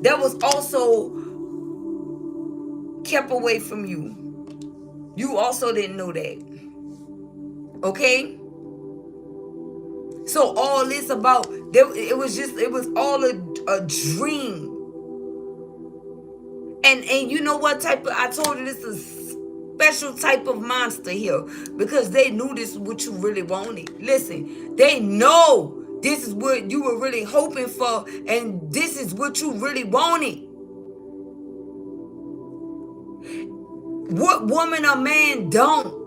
That was also kept away from you. You also didn't know that. Okay? So all this about, it was all a dream. And you know what type of, I told you this is a special type of monster here. Because they knew this is what you really wanted. Listen, they know this is what you were really hoping for. And this is what you really wanted. What woman or man don't?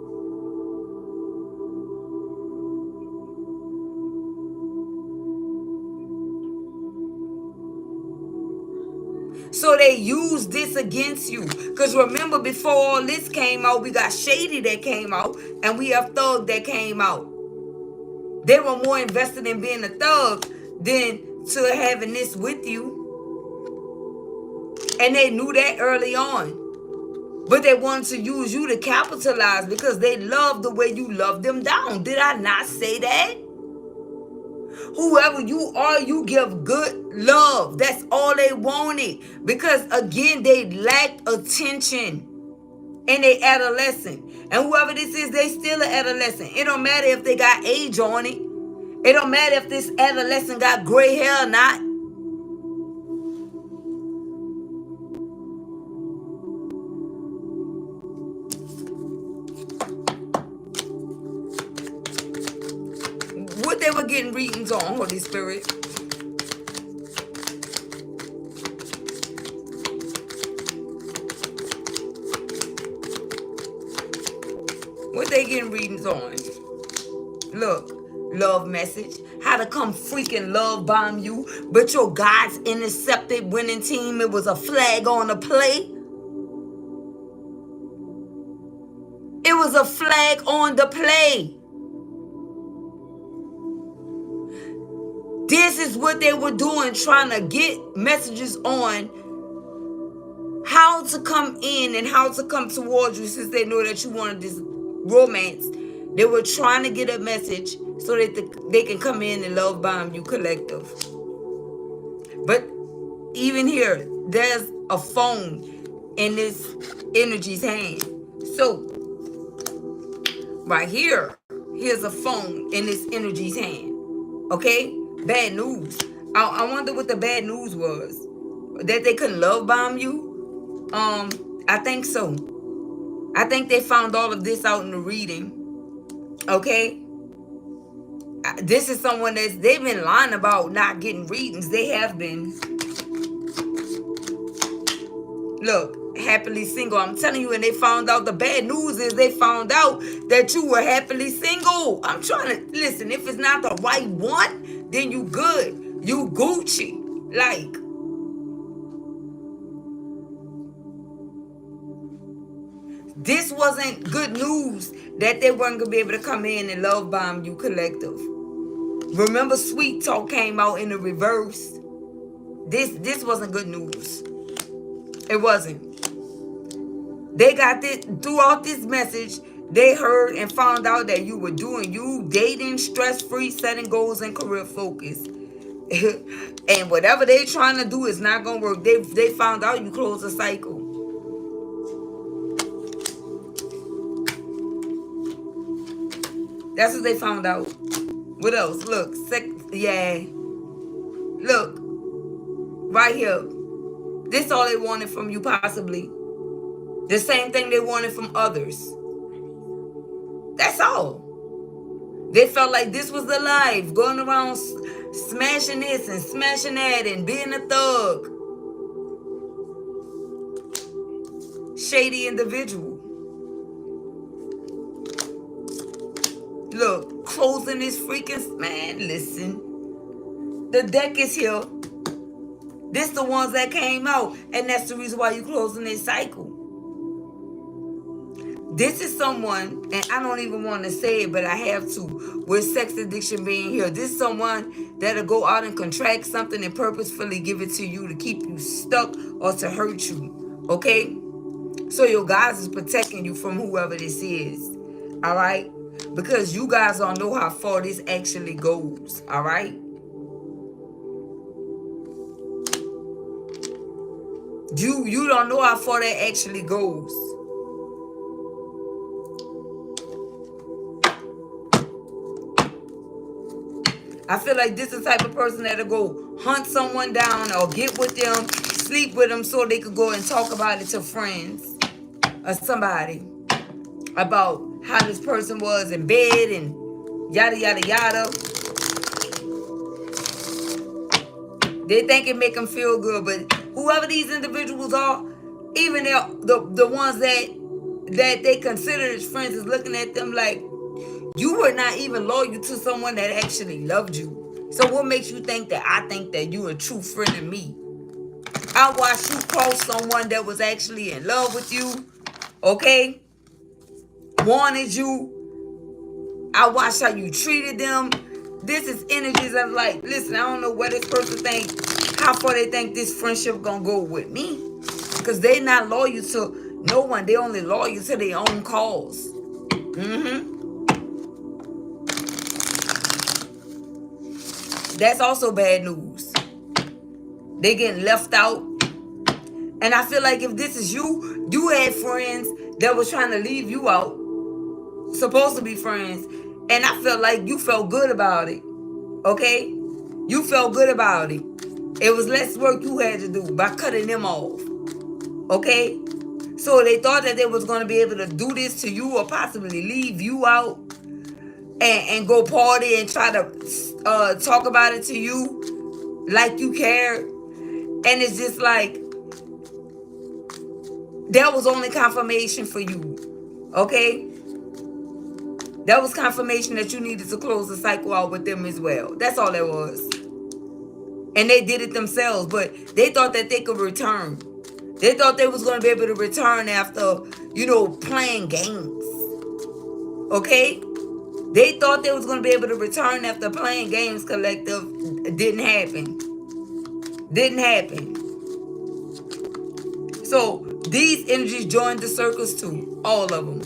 So they use this against you. Because remember, before all this came out, we got Shady that came out. And we have Thug that came out. They were more invested in being a thug than to having this with you. And they knew that early on. But they wanted to use you to capitalize because they love the way you love them down. Did I not say that? Whoever you are, you give good love. That's all they wanted. Because again, they lacked attention in their adolescent. And whoever this is, they still an adolescent. It don't matter if they got age on it. It don't matter if this adolescent got gray hair or not. What they were getting readings on, Holy Spirit. What they getting readings on? Look, love message. How to come freaking love bomb you, but your God's intercepted winning team, it was a flag on the play. It was a flag on the play. is what they were doing, trying to get messages on how to come in and how to come towards you, since they know that you wanted this romance. They were trying to get a message so that they can come in and love bomb you collective. But even here, there's a phone in this energy's hand. So right here, here's a phone in this energy's hand. Okay? Bad news. I wonder what the bad news was. That they couldn't love bomb you? I think so. I think they found all of this out in the reading. Okay? This is someone they've been lying about not getting readings. They have been. Look, happily single. I'm telling you, and they found out. The bad news is they found out that you were happily single. I'm trying to listen. If it's not the right one, then you good. You Gucci. Like, this wasn't good news that they weren't gonna be able to come in and love bomb you collective. Remember, sweet talk came out in the reverse. This wasn't good news. It wasn't. They got this throughout this message. They heard and found out that you were doing you, dating, stress-free, setting goals, and career focus. And whatever they trying to do is not gonna work. They found out you closed a cycle. That's what they found out. What else? Look, yeah. Look, right here. This all they wanted from you, possibly. The same thing they wanted from others. That's all. They felt like this was the life, going around smashing this and smashing that and being a thug. Shady individual. Look, closing this freaking, man, listen. The deck is here. This the ones that came out, and that's the reason why you closing this cycle. This is someone, and I don't even want to say it, but I have to, with sex addiction being here. This is someone that'll go out and contract something and purposefully give it to you to keep you stuck or to hurt you. Okay? So your guys is protecting you from whoever this is. All right? Because you guys don't know how far this actually goes. All right? You don't know how far that actually goes. I feel like this is the type of person that'll go hunt someone down or get with them, sleep with them so they could go and talk about it to friends or somebody about how this person was in bed and yada, yada, yada. They think it make them feel good, but whoever these individuals are, even the ones that they consider as friends is looking at them like, you were not even loyal to someone that actually loved you. So what makes you think that I think that you a true friend of me? I watched you cross someone that was actually in love with you, okay? Wanted you. I watched how you treated them. This is energies of like, listen, I don't know where this person think, how far they think this friendship gonna go with me. Because they not loyal to no one. They only loyal to their own cause. That's also bad news. They getting left out. And I feel like if this is you, you had friends that was trying to leave you out. Supposed to be friends. And I felt like you felt good about it. Okay? You felt good about it. It was less work you had to do by cutting them off. Okay? So they thought that they was going to be able to do this to you or possibly leave you out and go party and try to talk about it to you like you cared. And it's just like, that was only confirmation for you. Okay? That was confirmation that you needed to close the cycle out with them as well. That's all that was. And they did it themselves, but they thought that they could return. They thought they was going to be able to return after, playing games. Okay? They thought they was going to be able to return after playing games, collective. Didn't happen. Didn't happen. So these energies joined the circles too. All of them.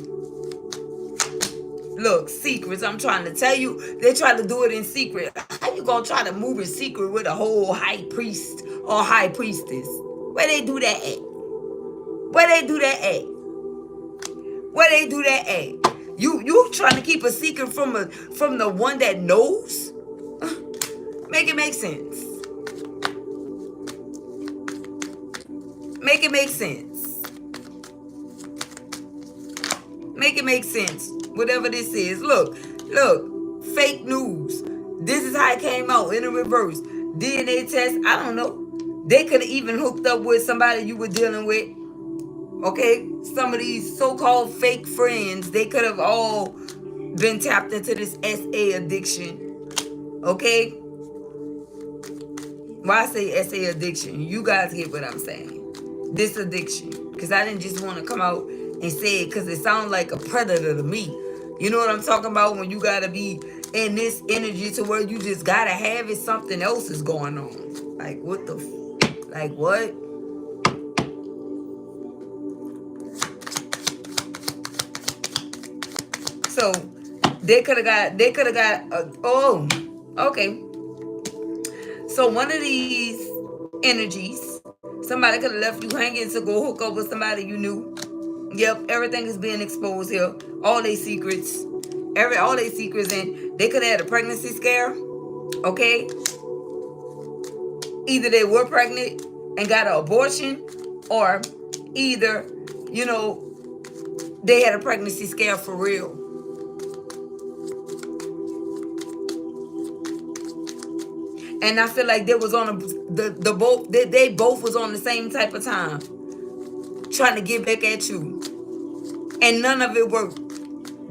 Look, secrets. I'm trying to tell you, they try to do it in secret. How you gonna try to move in secret with a whole high priest or high priestess? Where they do that at? Where they do that at? Where they do that at? You trying to keep a secret from the one that knows? Make it make sense. Make it make sense. Make it make sense. Whatever this is. Look. Fake news. This is how it came out in the reverse. DNA test. I don't know. They could have even hooked up with somebody you were dealing with. Okay? Some of these so-called fake friends, they could have all been tapped into this SA addiction. Okay? Why I say SA addiction? You guys get what I'm saying. This addiction. Because I didn't just want to come out and say it because it sounds like a predator to me. You know what I'm talking about? When you got to be in this energy to where you just got to have it, something else is going on. Like, what the... like, what? So, they could have got... oh, okay. So, one of these energies, somebody could have left you hanging to go hook up with somebody you knew. Yep, everything is being exposed here. All their secrets. All their secrets. And they could have had a pregnancy scare. Okay? Either they were pregnant and got an abortion, or either, you know, they had a pregnancy scare for real. And I feel like they was on the both. They both was on the same type of time, trying to get back at you, and none of it worked.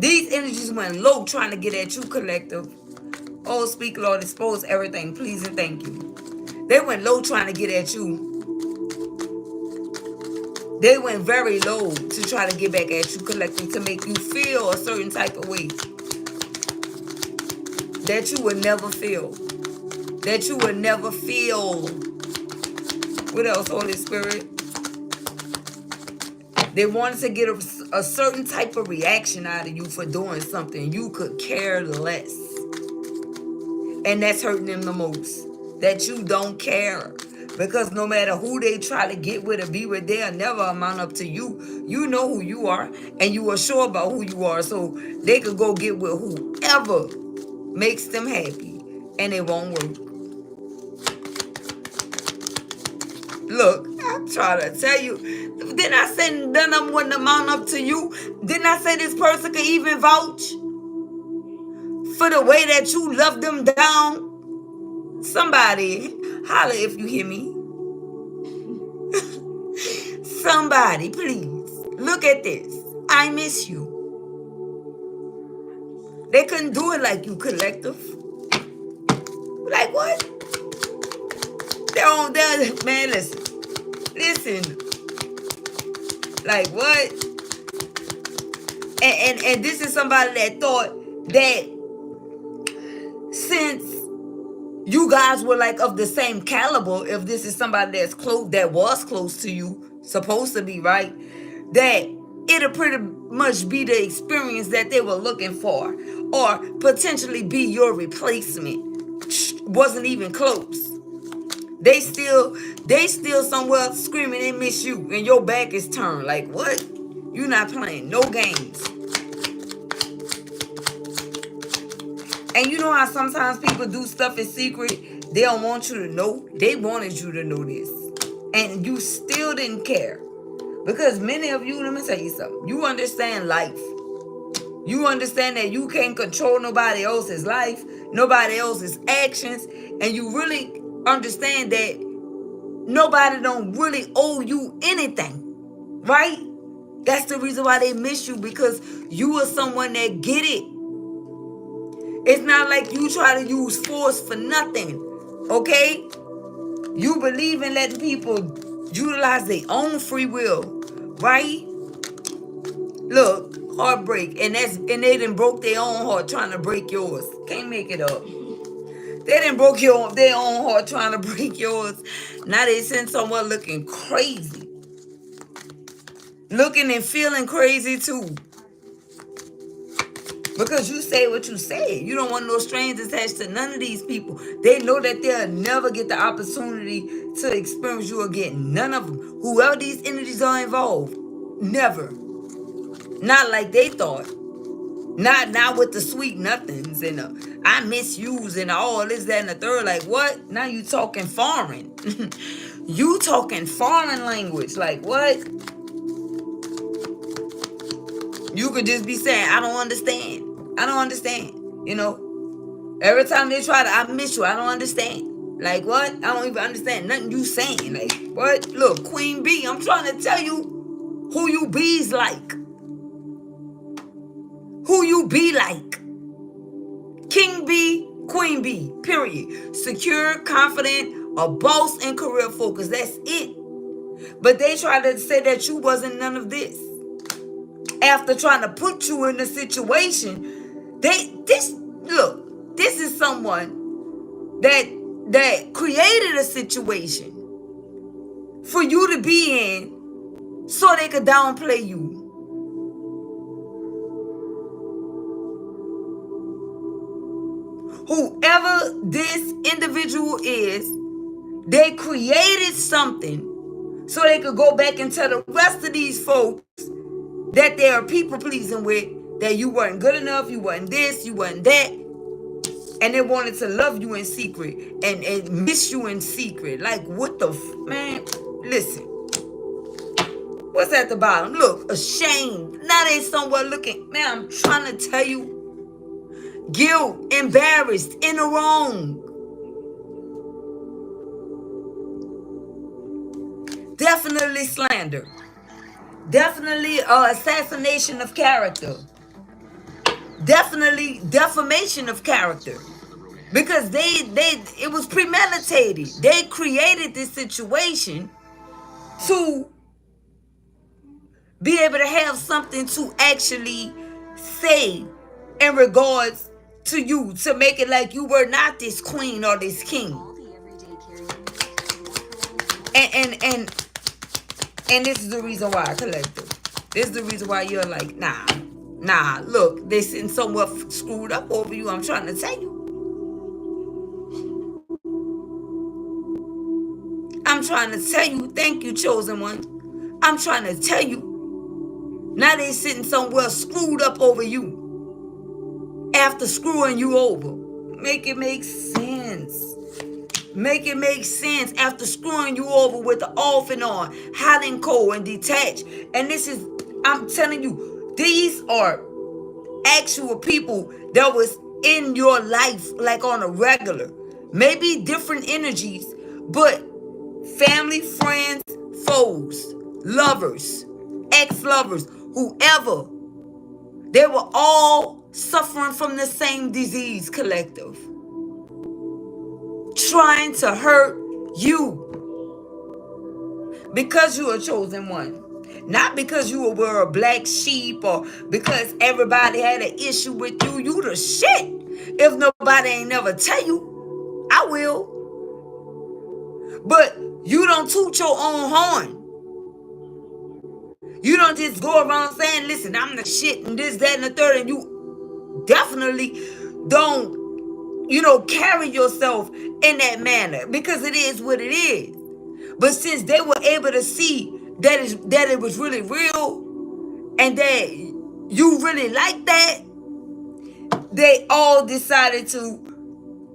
These energies went low, trying to get at you, collective. Oh, speak, Lord, expose everything, please and thank you. They went low, trying to get at you. They went very low to try to get back at you, collective, to make you feel a certain type of way that you would never feel. That you would never feel. What else, Holy Spirit? They wanted to get a certain type of reaction out of you for doing something you could care less. And that's hurting them the most. That you don't care. Because no matter who they try to get with or be with, they'll never amount up to you. You know who you are. And you are sure about who you are. So they could go get with whoever makes them happy. And it won't work. Look, I'm trying to tell you. Didn't I say none of them wouldn't amount up to you? Didn't I say this person could even vouch for the way that you love them down? Somebody, holler if you hear me. Somebody, please, look at this. I miss you. They couldn't do it like you, collective. Like what? They're on there, man, listen. Like what? And this is somebody that thought that since you guys were like of the same caliber, if this is somebody that's close, that was close to you, supposed to be, right, that it'll pretty much be the experience that they were looking for, or potentially be your replacement. Wasn't even close. They still somewhere screaming they miss you, and your back is turned. Like what? You're not playing no games. And you know how sometimes people do stuff in secret? They don't want you to know. They wanted you to know this. And you still didn't care. Because many of you, let me tell you something. You understand life. You understand that you can't control nobody else's life, nobody else's actions. And you really understand that nobody don't really owe you anything. Right? That's the reason why they miss you. Because you are someone that get it. It's not like you try to use force for nothing, okay? You believe in letting people utilize their own free will, right? Look, Heartbreak. And they done broke their own heart trying to break yours. Can't make it up. They done broke their own heart trying to break yours. Now they send someone looking crazy. Looking and feeling crazy too. Because you say what you say. You don't want no strings attached to none of these people. They know that they'll never get the opportunity to experience you again. None of them. Whoever these energies are involved. Never. Not like they thought. Not with the sweet nothings and I misuse and all this, that, and the third. Like what? Now you talking foreign. You talking foreign language. Like what? You could just be saying, I don't understand. I don't understand. You know, every time they try to, I miss you. I don't understand. Like what? I don't even understand nothing you saying. Like what? Look, Queen Bee, I'm trying to tell you who you be's like. Who you be like. King Bee, Queen Bee, period. Secure, confident, a boss, and career focus. That's it. But they try to say that you wasn't none of this. After trying to put you in a situation, this is someone that created a situation for you to be in so they could downplay you. Whoever this individual is, they created something so they could go back and tell the rest of these folks that they are people pleasing with, that you weren't good enough, you wasn't this, you wasn't that. And they wanted to love you in secret and miss you in secret. Like, what the man? Listen. What's at the bottom? Look, ashamed. Now they somewhere looking. Man, I'm trying to tell you. Guilt, embarrassed, in the wrong. Definitely slander. Definitely assassination of character. Definitely defamation of character. Because it was premeditated. They created this situation to be able to have something to actually say in regards to you, to make it like you were not this queen or this king. And this is the reason why, collective. This is the reason why you're like, nah, look, they sitting somewhere screwed up over you. I'm trying to tell you. I'm trying to tell you. Thank you, chosen one. I'm trying to tell you. Now they sitting somewhere screwed up over you. After screwing you over. Make it make sense. Make it make sense after screwing you over with the off and on, hot and cold and detached. And this is, I'm telling you, these are actual people that was in your life like on a regular. Maybe different energies, but family, friends, foes, lovers, ex-lovers, whoever. They were all suffering from the same disease, collective. Trying to hurt you. Because you are chosen one. Not because you were a black sheep or because everybody had an issue with you. You the shit. If nobody ain't never tell you, I will. But you don't toot your own horn. You don't just go around saying, listen, I'm the shit and this, that, and the third. And you definitely don't, carry yourself in that manner. Because it is what it is. But since they were able to see that it was really real and that you really like that, they all decided to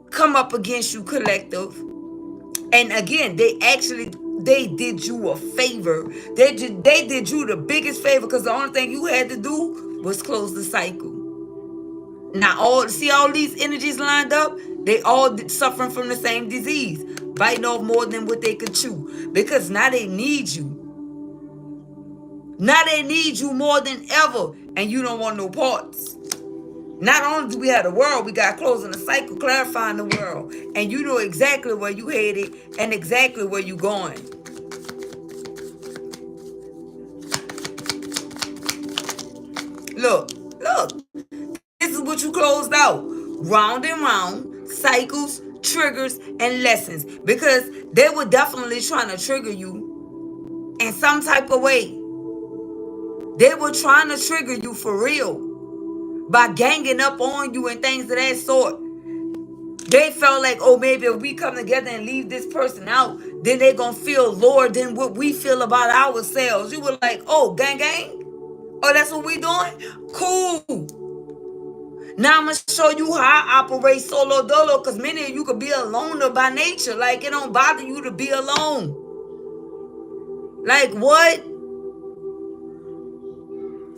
come up against you, collective. And again, they did you a favor. They did you the biggest favor because the only thing you had to do was close the cycle. Now, all these energies lined up, they all suffering from the same disease, biting off more than what they could chew. Because now they need you. Now they need you more than ever, and you don't want no parts. Not only do we have the world, we got closing the cycle, clarifying the world. And you know exactly where you headed and exactly where you going. Look, look. This is what you closed out. Round and round, cycles, triggers, and lessons. Because they were definitely trying to trigger you in some type of way. They were trying to trigger you for real by ganging up on you and things of that sort. They felt like, oh, maybe if we come together and leave this person out, then they're going to feel lower than what we feel about ourselves. You were like, oh, gang, gang? Oh, that's what we doing? Cool. Now I'm going to show you how I operate solo dolo, because many of you could be a loner by nature. Like, it don't bother you to be alone. Like, what?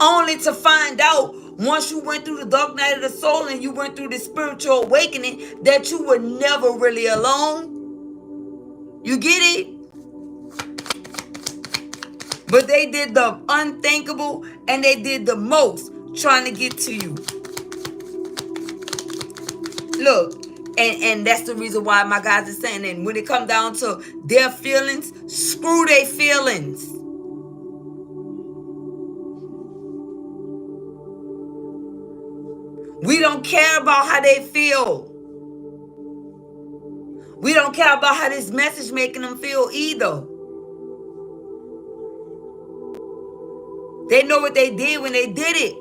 Only to find out once you went through the dark night of the soul and you went through the spiritual awakening that you were never really alone. You get it? But they did the unthinkable and they did the most trying to get to you. Look, and that's the reason why my guys are saying that when it comes down to their feelings, screw their feelings. We don't care about how they feel. We don't care about how this message making them feel either. They know what they did when they did it.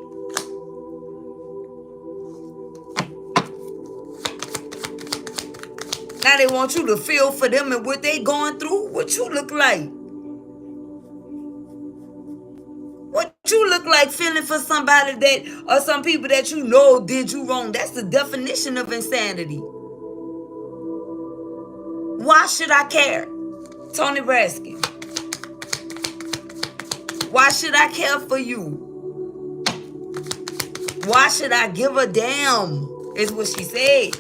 Now they want you to feel for them and what they going through. What you look like? What you look like feeling for somebody that, or some people that you know did you wrong. That's the definition of insanity. Why should I care? Tony Braskin. Why should I care for you? Why should I give a damn? Is what she said.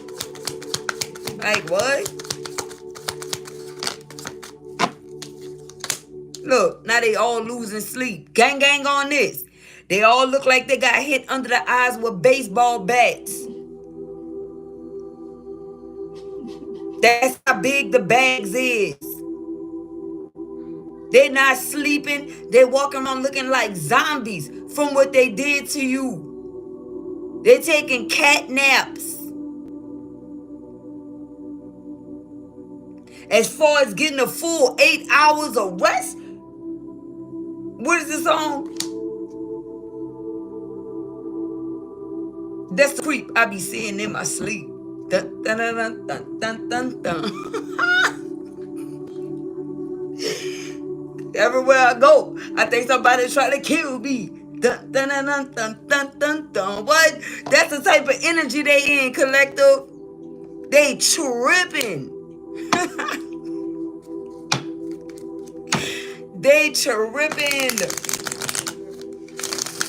Like, what? Look, now they all losing sleep. Gang, gang on this. They all look like they got hit under the eyes with baseball bats. That's how big the bags is. They're not sleeping. They're walking around looking like zombies from what they did to you. They're taking cat naps. As far as getting a full 8 hours of rest, what is this song? That's the creep I be seeing in my sleep. Dun, dun, dun, dun, dun, dun, dun. Everywhere I go, I think somebody's trying to kill me. Dun, dun, dun, dun, dun, dun, dun, dun. What? That's the type of energy they in, collective. They tripping. They tripping.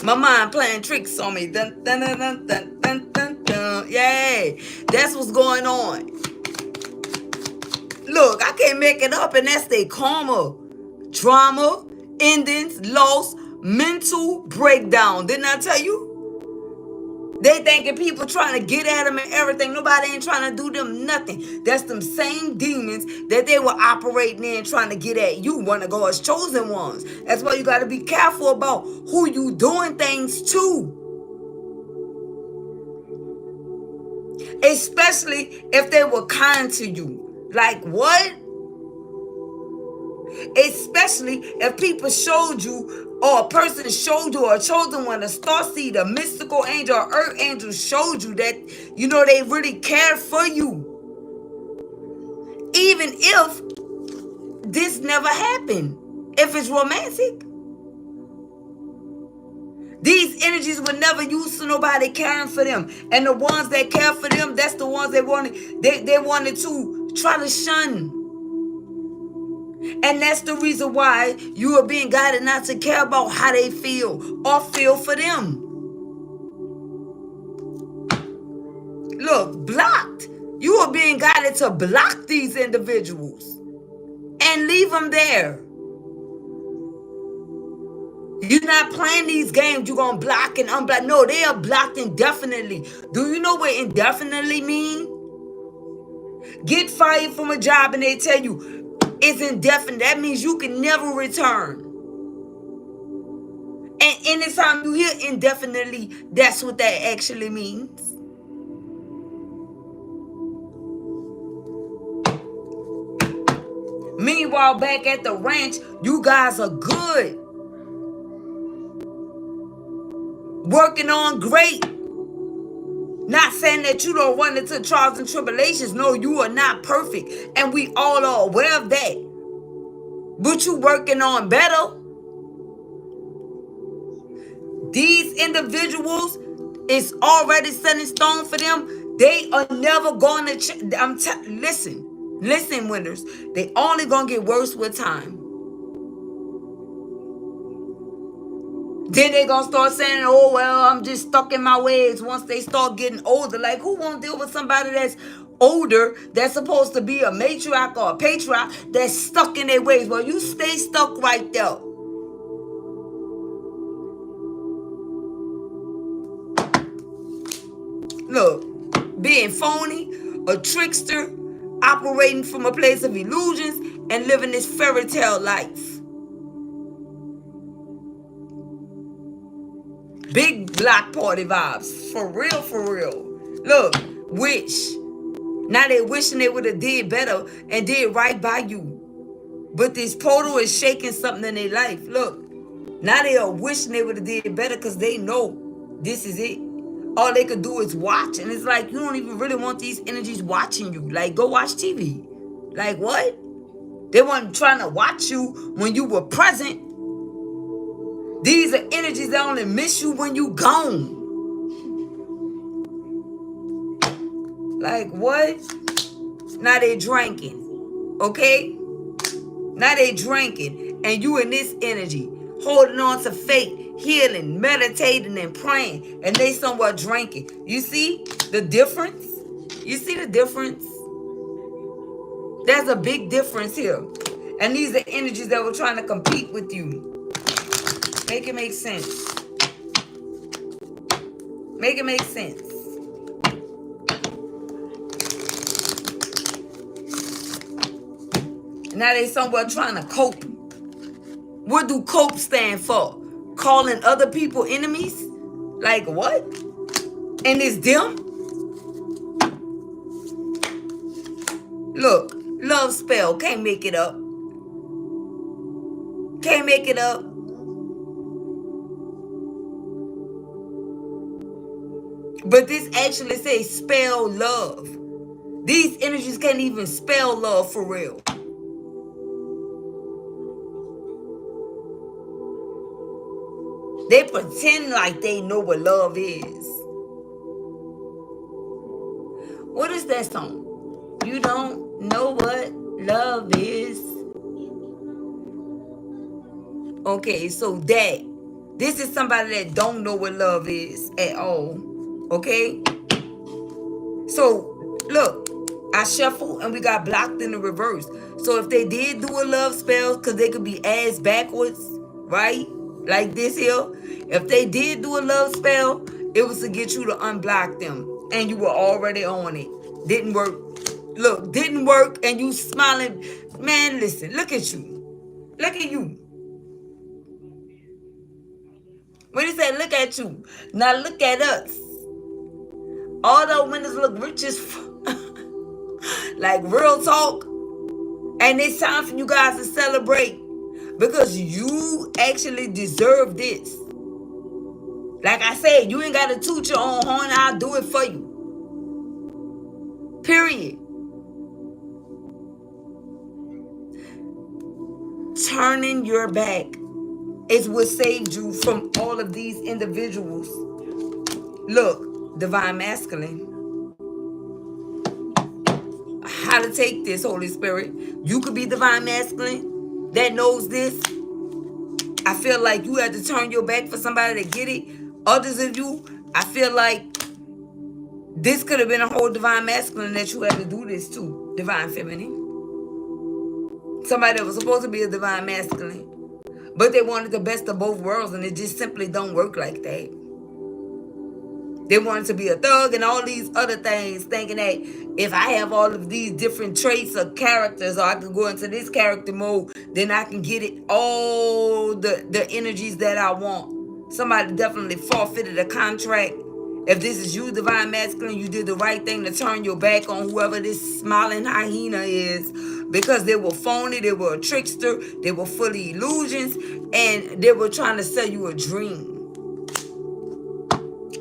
My mind playing tricks on me. Dun, dun, dun, dun, dun, dun, dun, dun. Yay. That's what's going on. Look, I can't make it up, and that's their karma. Drama, endings, loss, mental breakdown. Didn't I tell you? They thinking people trying to get at them and everything. Nobody ain't trying to do them nothing. That's them same demons that they were operating in trying to get at you, one of God's chosen ones. That's why you got to be careful about who you doing things to. Especially if they were kind to you. Like what? Especially if people showed you, or a person showed you, or a chosen one, a starseed, a mystical angel, or earth angel showed you that, you know, they really care for you. Even if this never happened. If it's romantic. These energies were never used to nobody caring for them. And the ones that care for them, that's the ones they wanted to try to shun. And that's the reason why you are being guided not to care about how they feel or feel for them. Look, blocked. You are being guided to block these individuals and leave them there. You're not playing these games. You're going to block and unblock. No, they are blocked indefinitely. Do you know what indefinitely mean? Get fired from a job and they tell you it's indefinite. That means you can never return. And anytime you hear indefinitely, that's what that actually means. Meanwhile, back at the ranch, you guys are good. Working on great. Not saying that you don't run into trials and tribulations. No, you are not perfect. And we all are aware of that. But you working on better. These individuals, it's already set in stone for them. They are never going to listen, winners. They only going to get worse with time. Then they going to start saying, oh, well, I'm just stuck in my ways once they start getting older. Like, who won't deal with somebody that's older, that's supposed to be a matriarch or a patriarch, that's stuck in their ways? Well, you stay stuck right there. Look, being phony, a trickster, operating from a place of illusions, and living this fairy tale life. Big block party vibes. For real, for real. Look, wish. Now they wishing they would have did better and did right by you. But this portal is shaking something in their life. Look, now they are wishing they would have did better because they know this is it. All they could do is watch. And it's like, you don't even really want these energies watching you. Like, go watch TV. Like, what? They weren't trying to watch you when you were present. These are energies that only miss you when you gone. Like, what? Now they drinking. Okay? Now they drinking. And you in this energy. Holding on to faith. Healing. Meditating and praying. And they somewhat drinking. You see the difference? You see the difference? There's a big difference here. And these are energies that were trying to compete with you. Make it make sense. Make it make sense. Now they somewhat trying to cope. What do cope stand for? Calling other people enemies? Like what? And it's them? Look, love spell. Can't make it up. Can't make it up. But this actually says spell love. These energies can't even spell love for real. They pretend like they know what love is. What is that song? You don't know what love is. Okay, so this is somebody that don't know what love is at all. Okay? So, look, I shuffle and we got blocked in the reverse. So if they did do a love spell, because they could be ass backwards, right? Like this here. If they did do a love spell, it was to get you to unblock them. And you were already on it. Didn't work. Look, didn't work and you smiling. Man, listen, look at you. Look at you. When he said, look at you. Now look at us. Although winners look rich as like real talk. And it's time for you guys to celebrate. Because you actually deserve this. Like I said, you ain't got to toot your own horn. I'll do it for you. Period. Turning your back is what saved you from all of these individuals. Look, divine masculine. How to take this, Holy Spirit. You could be divine masculine that knows this. I feel like you had to turn your back for somebody to get it. Others of you, I feel like this could have been a whole divine masculine that you had to do this to. Divine feminine. Somebody that was supposed to be a divine masculine. But they wanted the best of both worlds, and it just simply don't work like that. They wanted to be a thug and all these other things, thinking that if I have all of these different traits or characters, or I can go into this character mode, then I can get it all the energies that I want. Somebody definitely forfeited a contract. If this is you, divine masculine, you did the right thing to turn your back on whoever this smiling hyena is, because they were phony, they were a trickster, they were full of illusions, and they were trying to sell you a dream.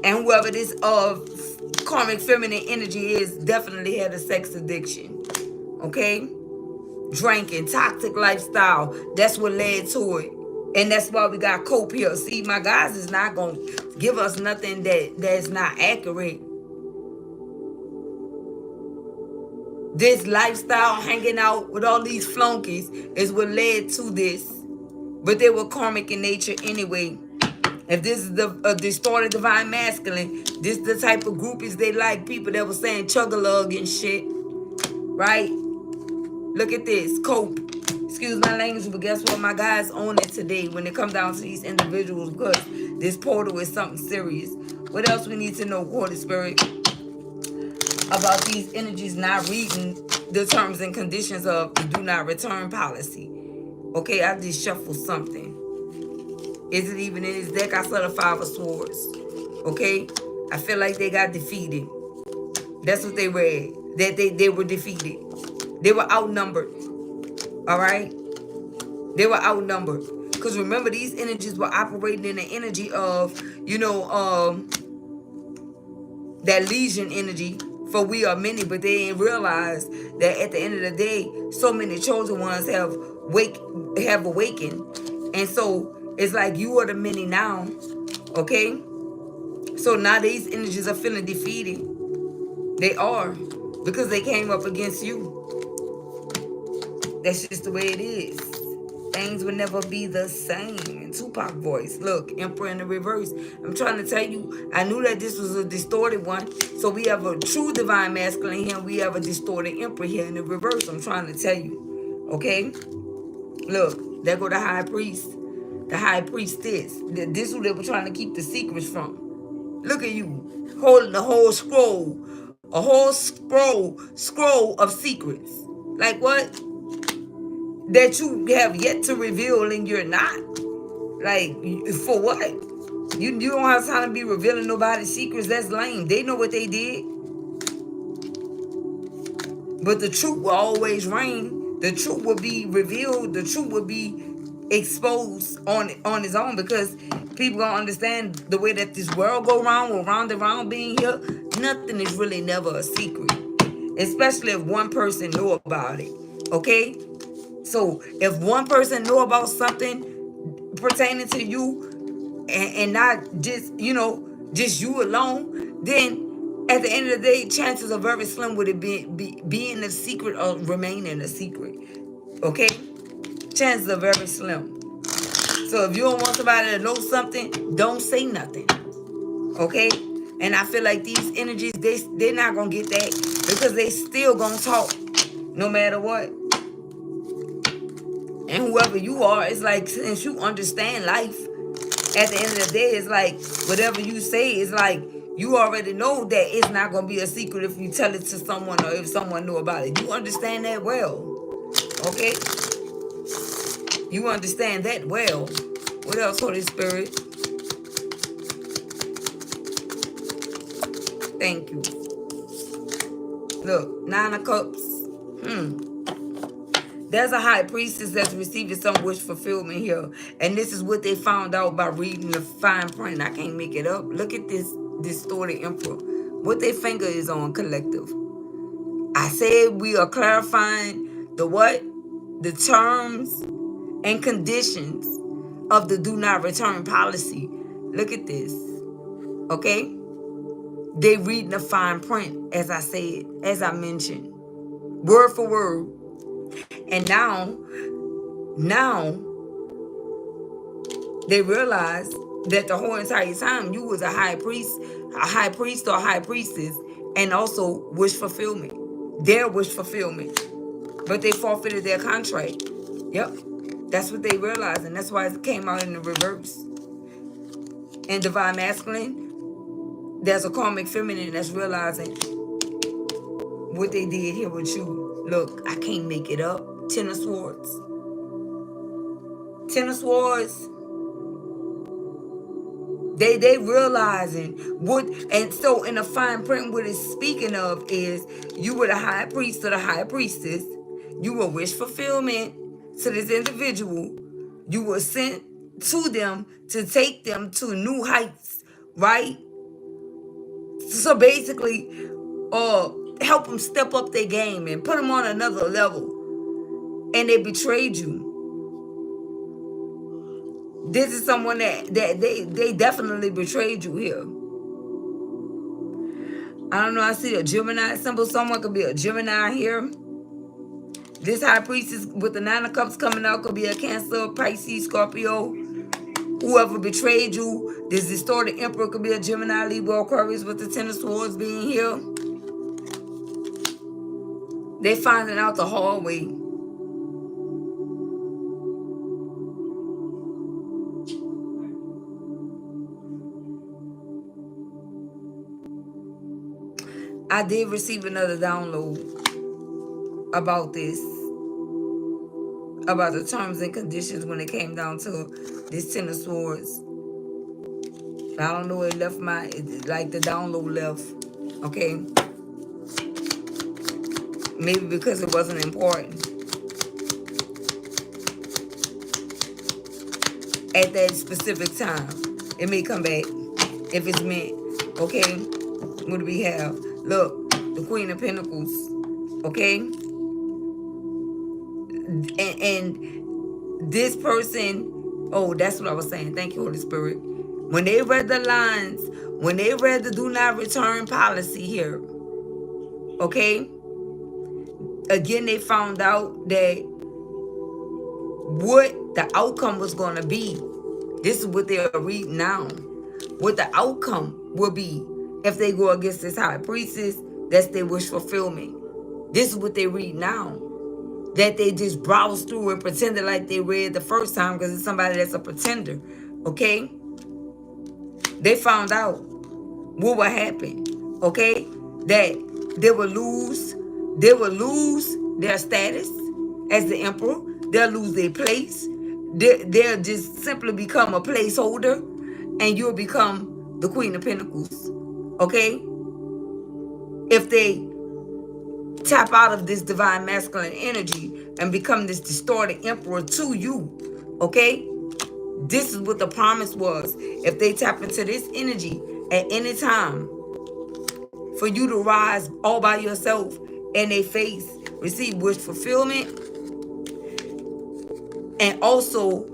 And whoever this karmic feminine energy is definitely had a sex addiction. Okay? Drinking, toxic lifestyle. That's what led to it. And that's why we got cope here. See, my guys is not going to give us nothing that's not accurate. This lifestyle, hanging out with all these flunkies, is what led to this. But they were karmic in nature anyway. If this is the distorted divine masculine, this is the type of groupies they like. People that were saying chug-a-lug and shit. Right? Look at this. Cope. Excuse my language, but guess what? My guys own it today when it comes down to these individuals, because this portal is something serious. What else we need to know, Holy Spirit, about these energies not reading the terms and conditions of the do not return policy? Okay, I just shuffled something. Is it even in his deck? I saw the Five of Swords. Okay? I feel like they got defeated. That's what they read. That they were defeated. They were outnumbered. Alright? They were outnumbered. Because remember, these energies were operating in the energy of, that legion energy. For we are many, but they didn't realize that at the end of the day, so many chosen ones have awakened. And so it's like you are the many now. Okay? So now these energies are feeling defeated. They are. Because they came up against you. That's just the way it is. Things will never be the same. In Tupac voice. Look, Emperor in the reverse. I'm trying to tell you, I knew that this was a distorted one. So we have a true divine masculine here. And we have a distorted Emperor here in the reverse. I'm trying to tell you. Okay? Look, there go the high priest. The high priestess. This is who they were trying to keep the secrets from. Look at you. Holding the whole scroll. A whole scroll of secrets. Like what? That you have yet to reveal and you're not. Like, for what? You don't have time to be revealing nobody's secrets. That's lame. They know what they did. But the truth will always reign. The truth will be revealed. The truth will be exposed on its own, because people gonna understand the way that this world go round or round and round being here. Nothing is really never a secret. Especially if one person know about it. Okay? So if one person know about something pertaining to you and not just, just you alone, then at the end of the day, chances are very slim would it be being a secret or remaining a secret. Okay? Chances are very slim. So if you don't want somebody to know something, don't say nothing. Okay? And I feel like these energies, they're not going to get that, because they still going to talk no matter what. And whoever you are, it's like, since you understand life, at the end of the day, it's like, whatever you say is like, you already know that it's not going to be a secret if you tell it to someone or if someone knew about it. You understand that well. Okay? You understand that well. What else, Holy Spirit? Thank you. Look, 9 of Cups. There's a high priestess that's receiving some wish fulfillment here. And this is what they found out by reading the fine print. I can't make it up. Look at this distorted emperor. What their finger is on, collective. I said we are clarifying the what? The terms and conditions of the do not return policy. Look at this. Okay? They reading the fine print, as I said, as I mentioned. Word for word. And now they realize that the whole entire time you was a high priest or a high priestess, and also wish fulfillment. Their wish fulfillment. But they forfeited their contract. Yep. That's what they realized, and that's why it came out in the reverse. And divine masculine, there's a karmic feminine that's realizing what they did here with you. Look, I can't make it up. 10 of Swords. 10 of Swords. They realizing what, and so in the fine print, what it's speaking of is you were the high priest or the high priestess. You were wish fulfillment to this individual. You were sent to them to take them to new heights, right? So basically, help them step up their game and put them on another level. And they betrayed you. This is someone that they definitely betrayed you here. I don't know. I see a Gemini symbol. Someone could be a Gemini here. This high priestess with the Nine of Cups coming out could be a Cancer, Pisces, Scorpio. Whoever betrayed you. This distorted Emperor could be a Gemini, Libra, Aquarius with the Ten of Swords being here. They finding out the hard way. I did receive another download about this, about the terms and conditions when it came down to this Ten of Swords. I don't know where it left like the download left, okay? Maybe because it wasn't important at that specific time. It may come back if it's meant, okay? What do we have? Look, the Queen of Pentacles, okay? And this person, oh, that's what I was saying. Thank you, Holy Spirit. When they read the lines, when they read the do not return policy here, okay? Again, they found out that what the outcome was going to be. This is what they're reading now. What the outcome will be if they go against this high priestess. That's their wish fulfillment. This is what they read now. That they just browsed through and pretended like they read the first time because it's somebody that's a pretender. Okay? They found out what would happen. Okay? That they will lose their status as the emperor. They'll lose their place. They'll just simply become a placeholder, and you'll become the Queen of Pentacles. Okay? If they tap out of this divine masculine energy and become this distorted emperor to you, okay? This is what the promise was. If they tap into this energy at any time, for you to rise all by yourself and they face, receive wish fulfillment, and also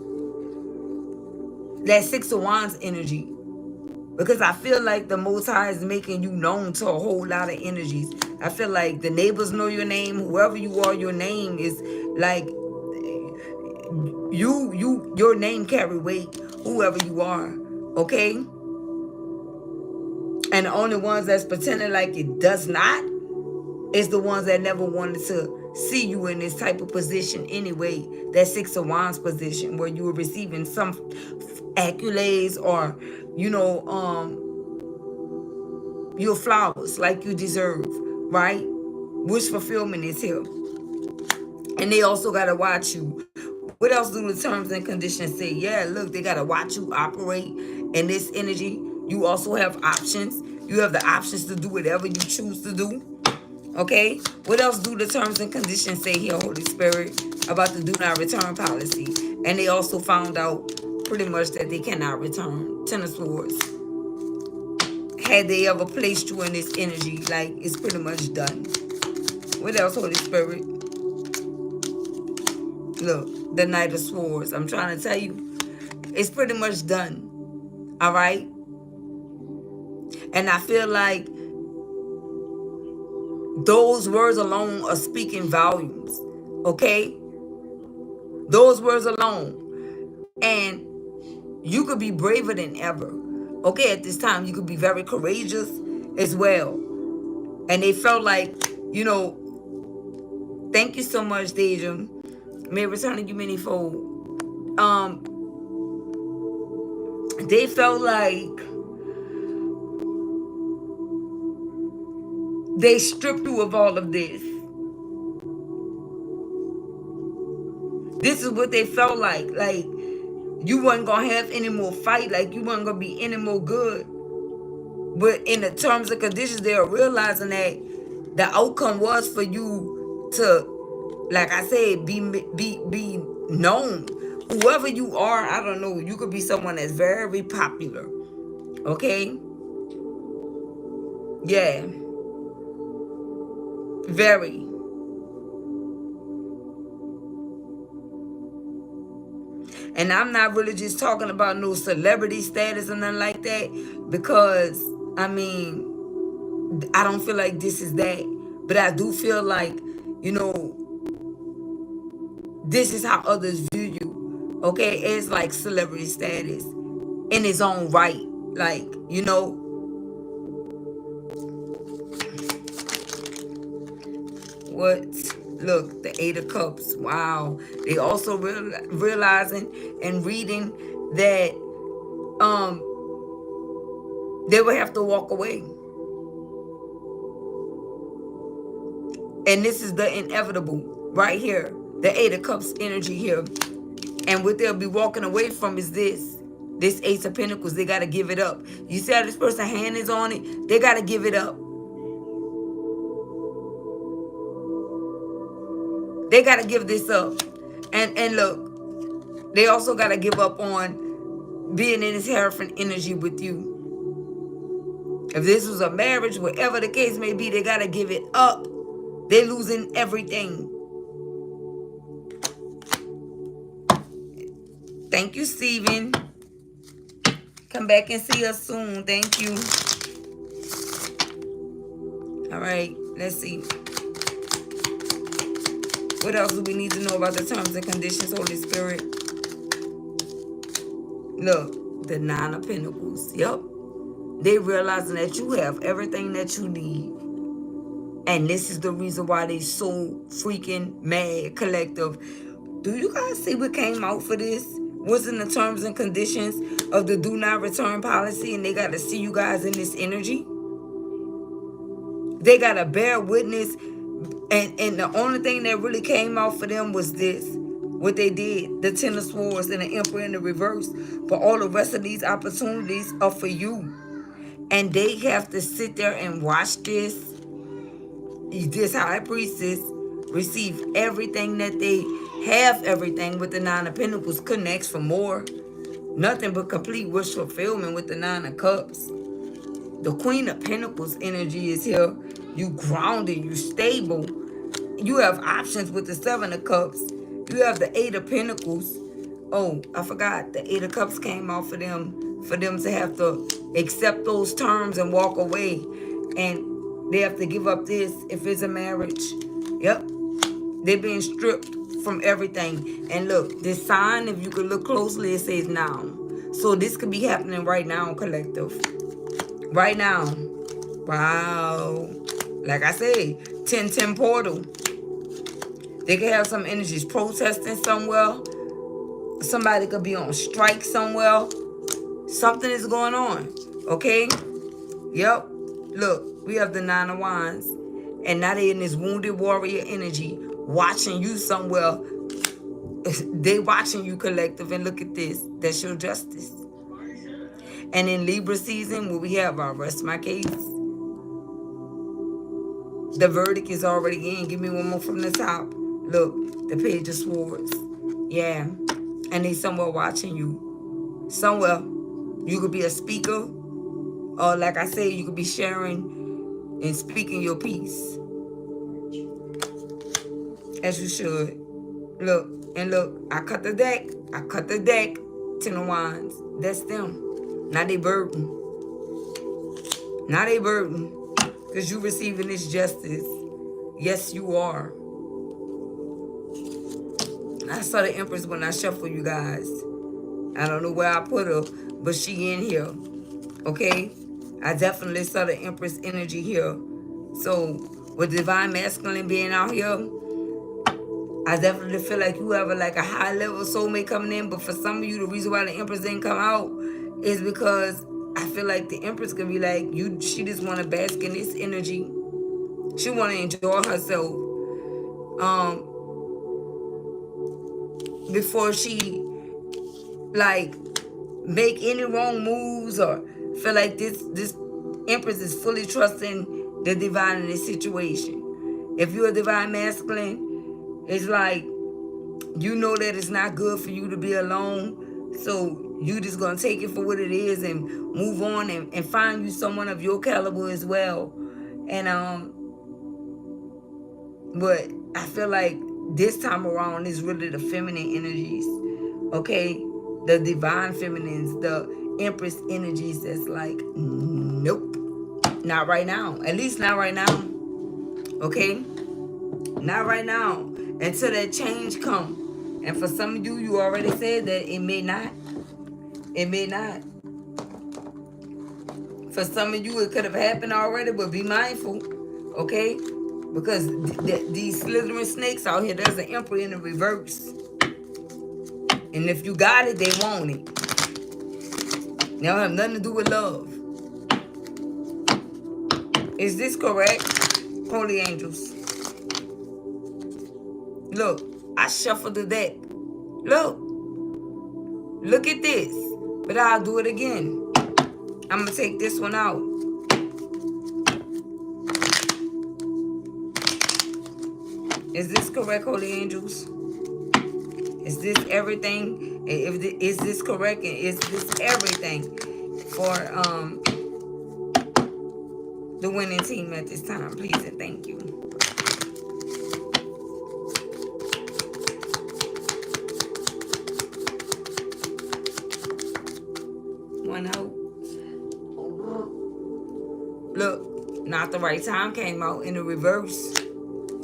that Six of Wands energy. Because I feel like the Most High is making you known to a whole lot of energies. I feel like the neighbors know your name. Whoever you are, your name is like your name carry weight. Whoever you are, okay. And the only ones that's pretending like it does not is the ones that never wanted to see you in this type of position anyway. That Six of Wands position where you were receiving some accolades or, you know, your flowers like you deserve, right? Wish fulfillment is here. And they also got to watch you. What else do the terms and conditions say? Yeah, look, they got to watch you operate in this energy. You also have options. You have the options to do whatever you choose to do. Okay? What else do the terms and conditions say here, Holy Spirit, about the do not return policy? And they also found out pretty much that they cannot return. Ten of Swords. Had they ever placed you in this energy, like, it's pretty much done. What else, Holy Spirit? Look, the Knight of Swords. I'm trying to tell you, it's pretty much done. All right? And I feel like those words alone are speaking volumes. Okay? Those words alone. And you could be braver than ever. Okay, at this time, you could be very courageous as well. And they felt like, you know, thank you so much, Deja. May return you manyfold. They felt like they stripped you of all of this. This is what they felt like. Like, You wasn't gonna have any more fight, like you wasn't gonna be any more good. But in the terms and conditions, they are realizing that the outcome was for you to, like I said, be known. Whoever you are, I don't know. You could be someone that's very popular. Okay? Yeah. Very. And I'm not really just talking about no celebrity status or nothing like that, because I mean, I don't feel like this is that. But I do feel like, you know, this is how others view you. Okay? It's like celebrity status in its own right. Like, you know, what? Look, the Eight of Cups. Wow. They also realizing and reading that they will have to walk away. And this is the inevitable right here. The Eight of Cups energy here. And what they'll be walking away from is this Ace of Pentacles. They got to give it up. You see how this person's hand is on it? They got to give it up. They got to give this up. And look, they also got to give up on being in this Hierophant energy with you. If this was a marriage, whatever the case may be, they got to give it up. They're losing everything. Thank you, Steven. Come back and see us soon. Thank you. All right, let's see. What else do we need to know about the terms and conditions, Holy Spirit? Look, the Nine of Pentacles. Yep. They realizing that you have everything that you need. And this is the reason why they so freaking mad, collective. Do you guys see what came out for this? What's in the terms and conditions of the do not return policy? And they got to see you guys in this energy. They got to bear witness. And the only thing that really came out for them was this. What they did. The Ten of Swords and the Emperor in the reverse. But all the rest of these opportunities are for you. And they have to sit there and watch this High Priestess receive everything that they have. Everything with the Nine of Pentacles. Couldn't ask for more. Nothing but complete wish fulfillment with the Nine of Cups. The Queen of Pentacles energy is here. You grounded. You stable. You have options with the Seven of Cups. You have the Eight of Pentacles. Oh, I forgot. The Eight of Cups came out for them. For them to have to accept those terms and walk away. And they have to give up this if it's a marriage. Yep. They're being stripped from everything. And look, this sign, if you could look closely, it says now. So this could be happening right now, collective. Right now. Wow. Like I say, 10-10 portal. They could have some energies protesting somewhere. Somebody could be on strike somewhere. Something is going on. Okay? Yep. Look, we have the Nine of Wands. And now they're in this wounded warrior energy. Watching you somewhere. They watching you, collective. And look at this. That's your justice. And in Libra season, where we have our rest my case. The verdict is already in. Give me one more from the top. Look, the Page of Swords. Yeah. And they somewhere watching you. Somewhere. You could be a speaker. Or like I say, you could be sharing and speaking your piece. As you should. Look. And look. I cut the deck. I cut the deck. Ten of Wands. That's them. Now they burden. Now they burden. Because you receiving this justice. Yes, you are. I saw the Empress when I shuffle you guys. I don't know where I put her, but she in here. Okay? I definitely saw the Empress energy here. So, with Divine Masculine being out here, I definitely feel like you have a high level soulmate coming in. But for some of you, the reason why the Empress didn't come out is because I feel like the Empress could be like, she just want to bask in this energy. She want to enjoy herself. Before she like make any wrong moves or feel like this Empress is fully trusting the divine in this situation. If you're a divine masculine, it's like you know that it's not good for you to be alone. So you just gonna take it for what it is and move on and find you someone of your caliber as well. And but I feel like this time around is really the feminine energies. Okay? The divine feminines, the Empress energies that's like, nope. Not right now. At least not right now. Okay? Not right now. Until that change come. And for some of you, you already said that it may not. It may not. For some of you, it could have happened already, but be mindful. Okay? Because these slithering snakes out here, there's an Emperor in the reverse. And if you got it, they want it. They don't have nothing to do with love. Is this correct? Holy angels. Look, I shuffled the deck. Look. Look at this. But I'll do it again. I'm going to take this one out. Is this correct, holy angels? Is this everything? Is this correct? And is this everything for the winning team at this time? Please and thank you. One out. Look, not the right time came out in the reverse.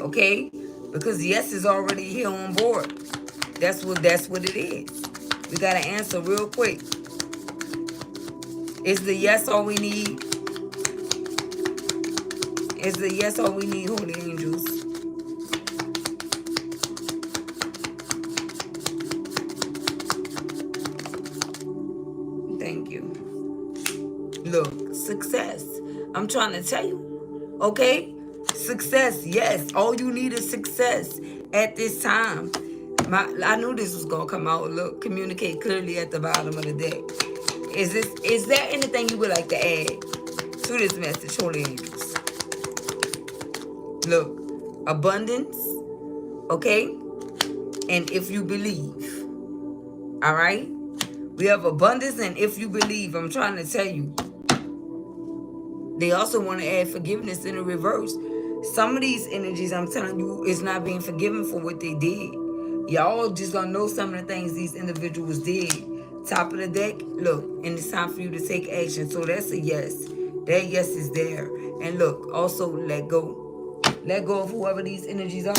Okay? Because yes is already here on board. That's what it is. We gotta answer real quick. Is the yes all we need? Is the yes all we need, holy angels? Thank you. Look, success. I'm trying to tell you. Okay? Success, yes. All you need is success at this time. I knew this was gonna come out. Look, communicate clearly at the bottom of the deck. Is there anything you would like to add to this message, holy angels? Look, abundance, okay? And if you believe, all right? We have abundance and if you believe. I'm trying to tell you. They also want to add forgiveness in the reverse. Some of these energies, I'm telling you, is not being forgiven for what they did. Y'all just gonna know some of the things these individuals did. Top of the deck, look, and it's time for you to take action. So that's a yes. That yes is there. And look, also let go. Let go of whoever these energies are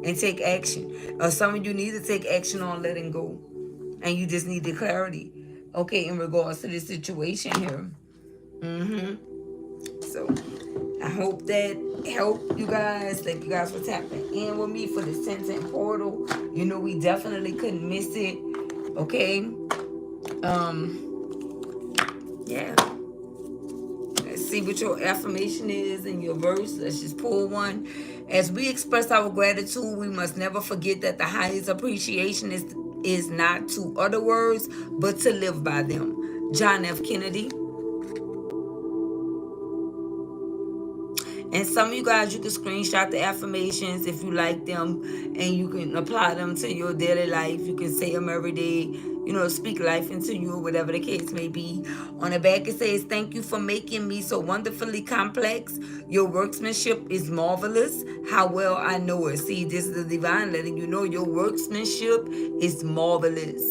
and take action. Some of you need to take action on letting go. And you just need the clarity, okay, in regards to this situation here. So I hope that helped you guys. Thank you guys for tapping in with me for this 10-10 portal. You know, we definitely couldn't miss it. Okay. Yeah. Let's see what your affirmation is in your verse. Let's just pull one. As we express our gratitude, we must never forget that the highest appreciation is not to utter words, but to live by them. John F. Kennedy. And some of you guys, you can screenshot the affirmations if you like them, and you can apply them to your daily life. You can say them every day, you know, speak life into you, or whatever the case may be. On the back, it says, thank you for making me so wonderfully complex. Your workmanship is marvelous. How well I know it. See, this is the divine letting you know your workmanship is marvelous.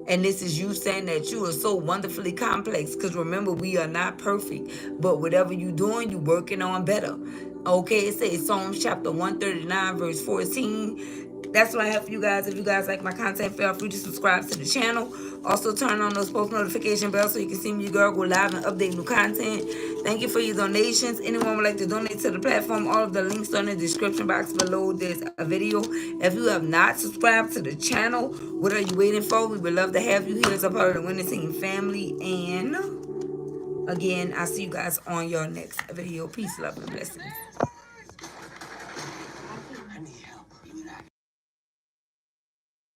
And this is you saying that you are so wonderfully complex. Because remember, we are not perfect. But whatever you're doing, you're working on better. Okay, it says Psalms chapter 139, verse 14. That's what I have for you guys. If you guys like my content, feel free to subscribe to the channel. Also, turn on those post notification bells so you can see me, girl, go live and update new content. Thank you for your donations. Anyone would like to donate to the platform, all of the links are in the description box below. There's a video. If you have not subscribed to the channel, what are you waiting for? We would love to have you here as a part of the Winning Team family. And again, I'll see you guys on your next video. Peace, love, and blessings.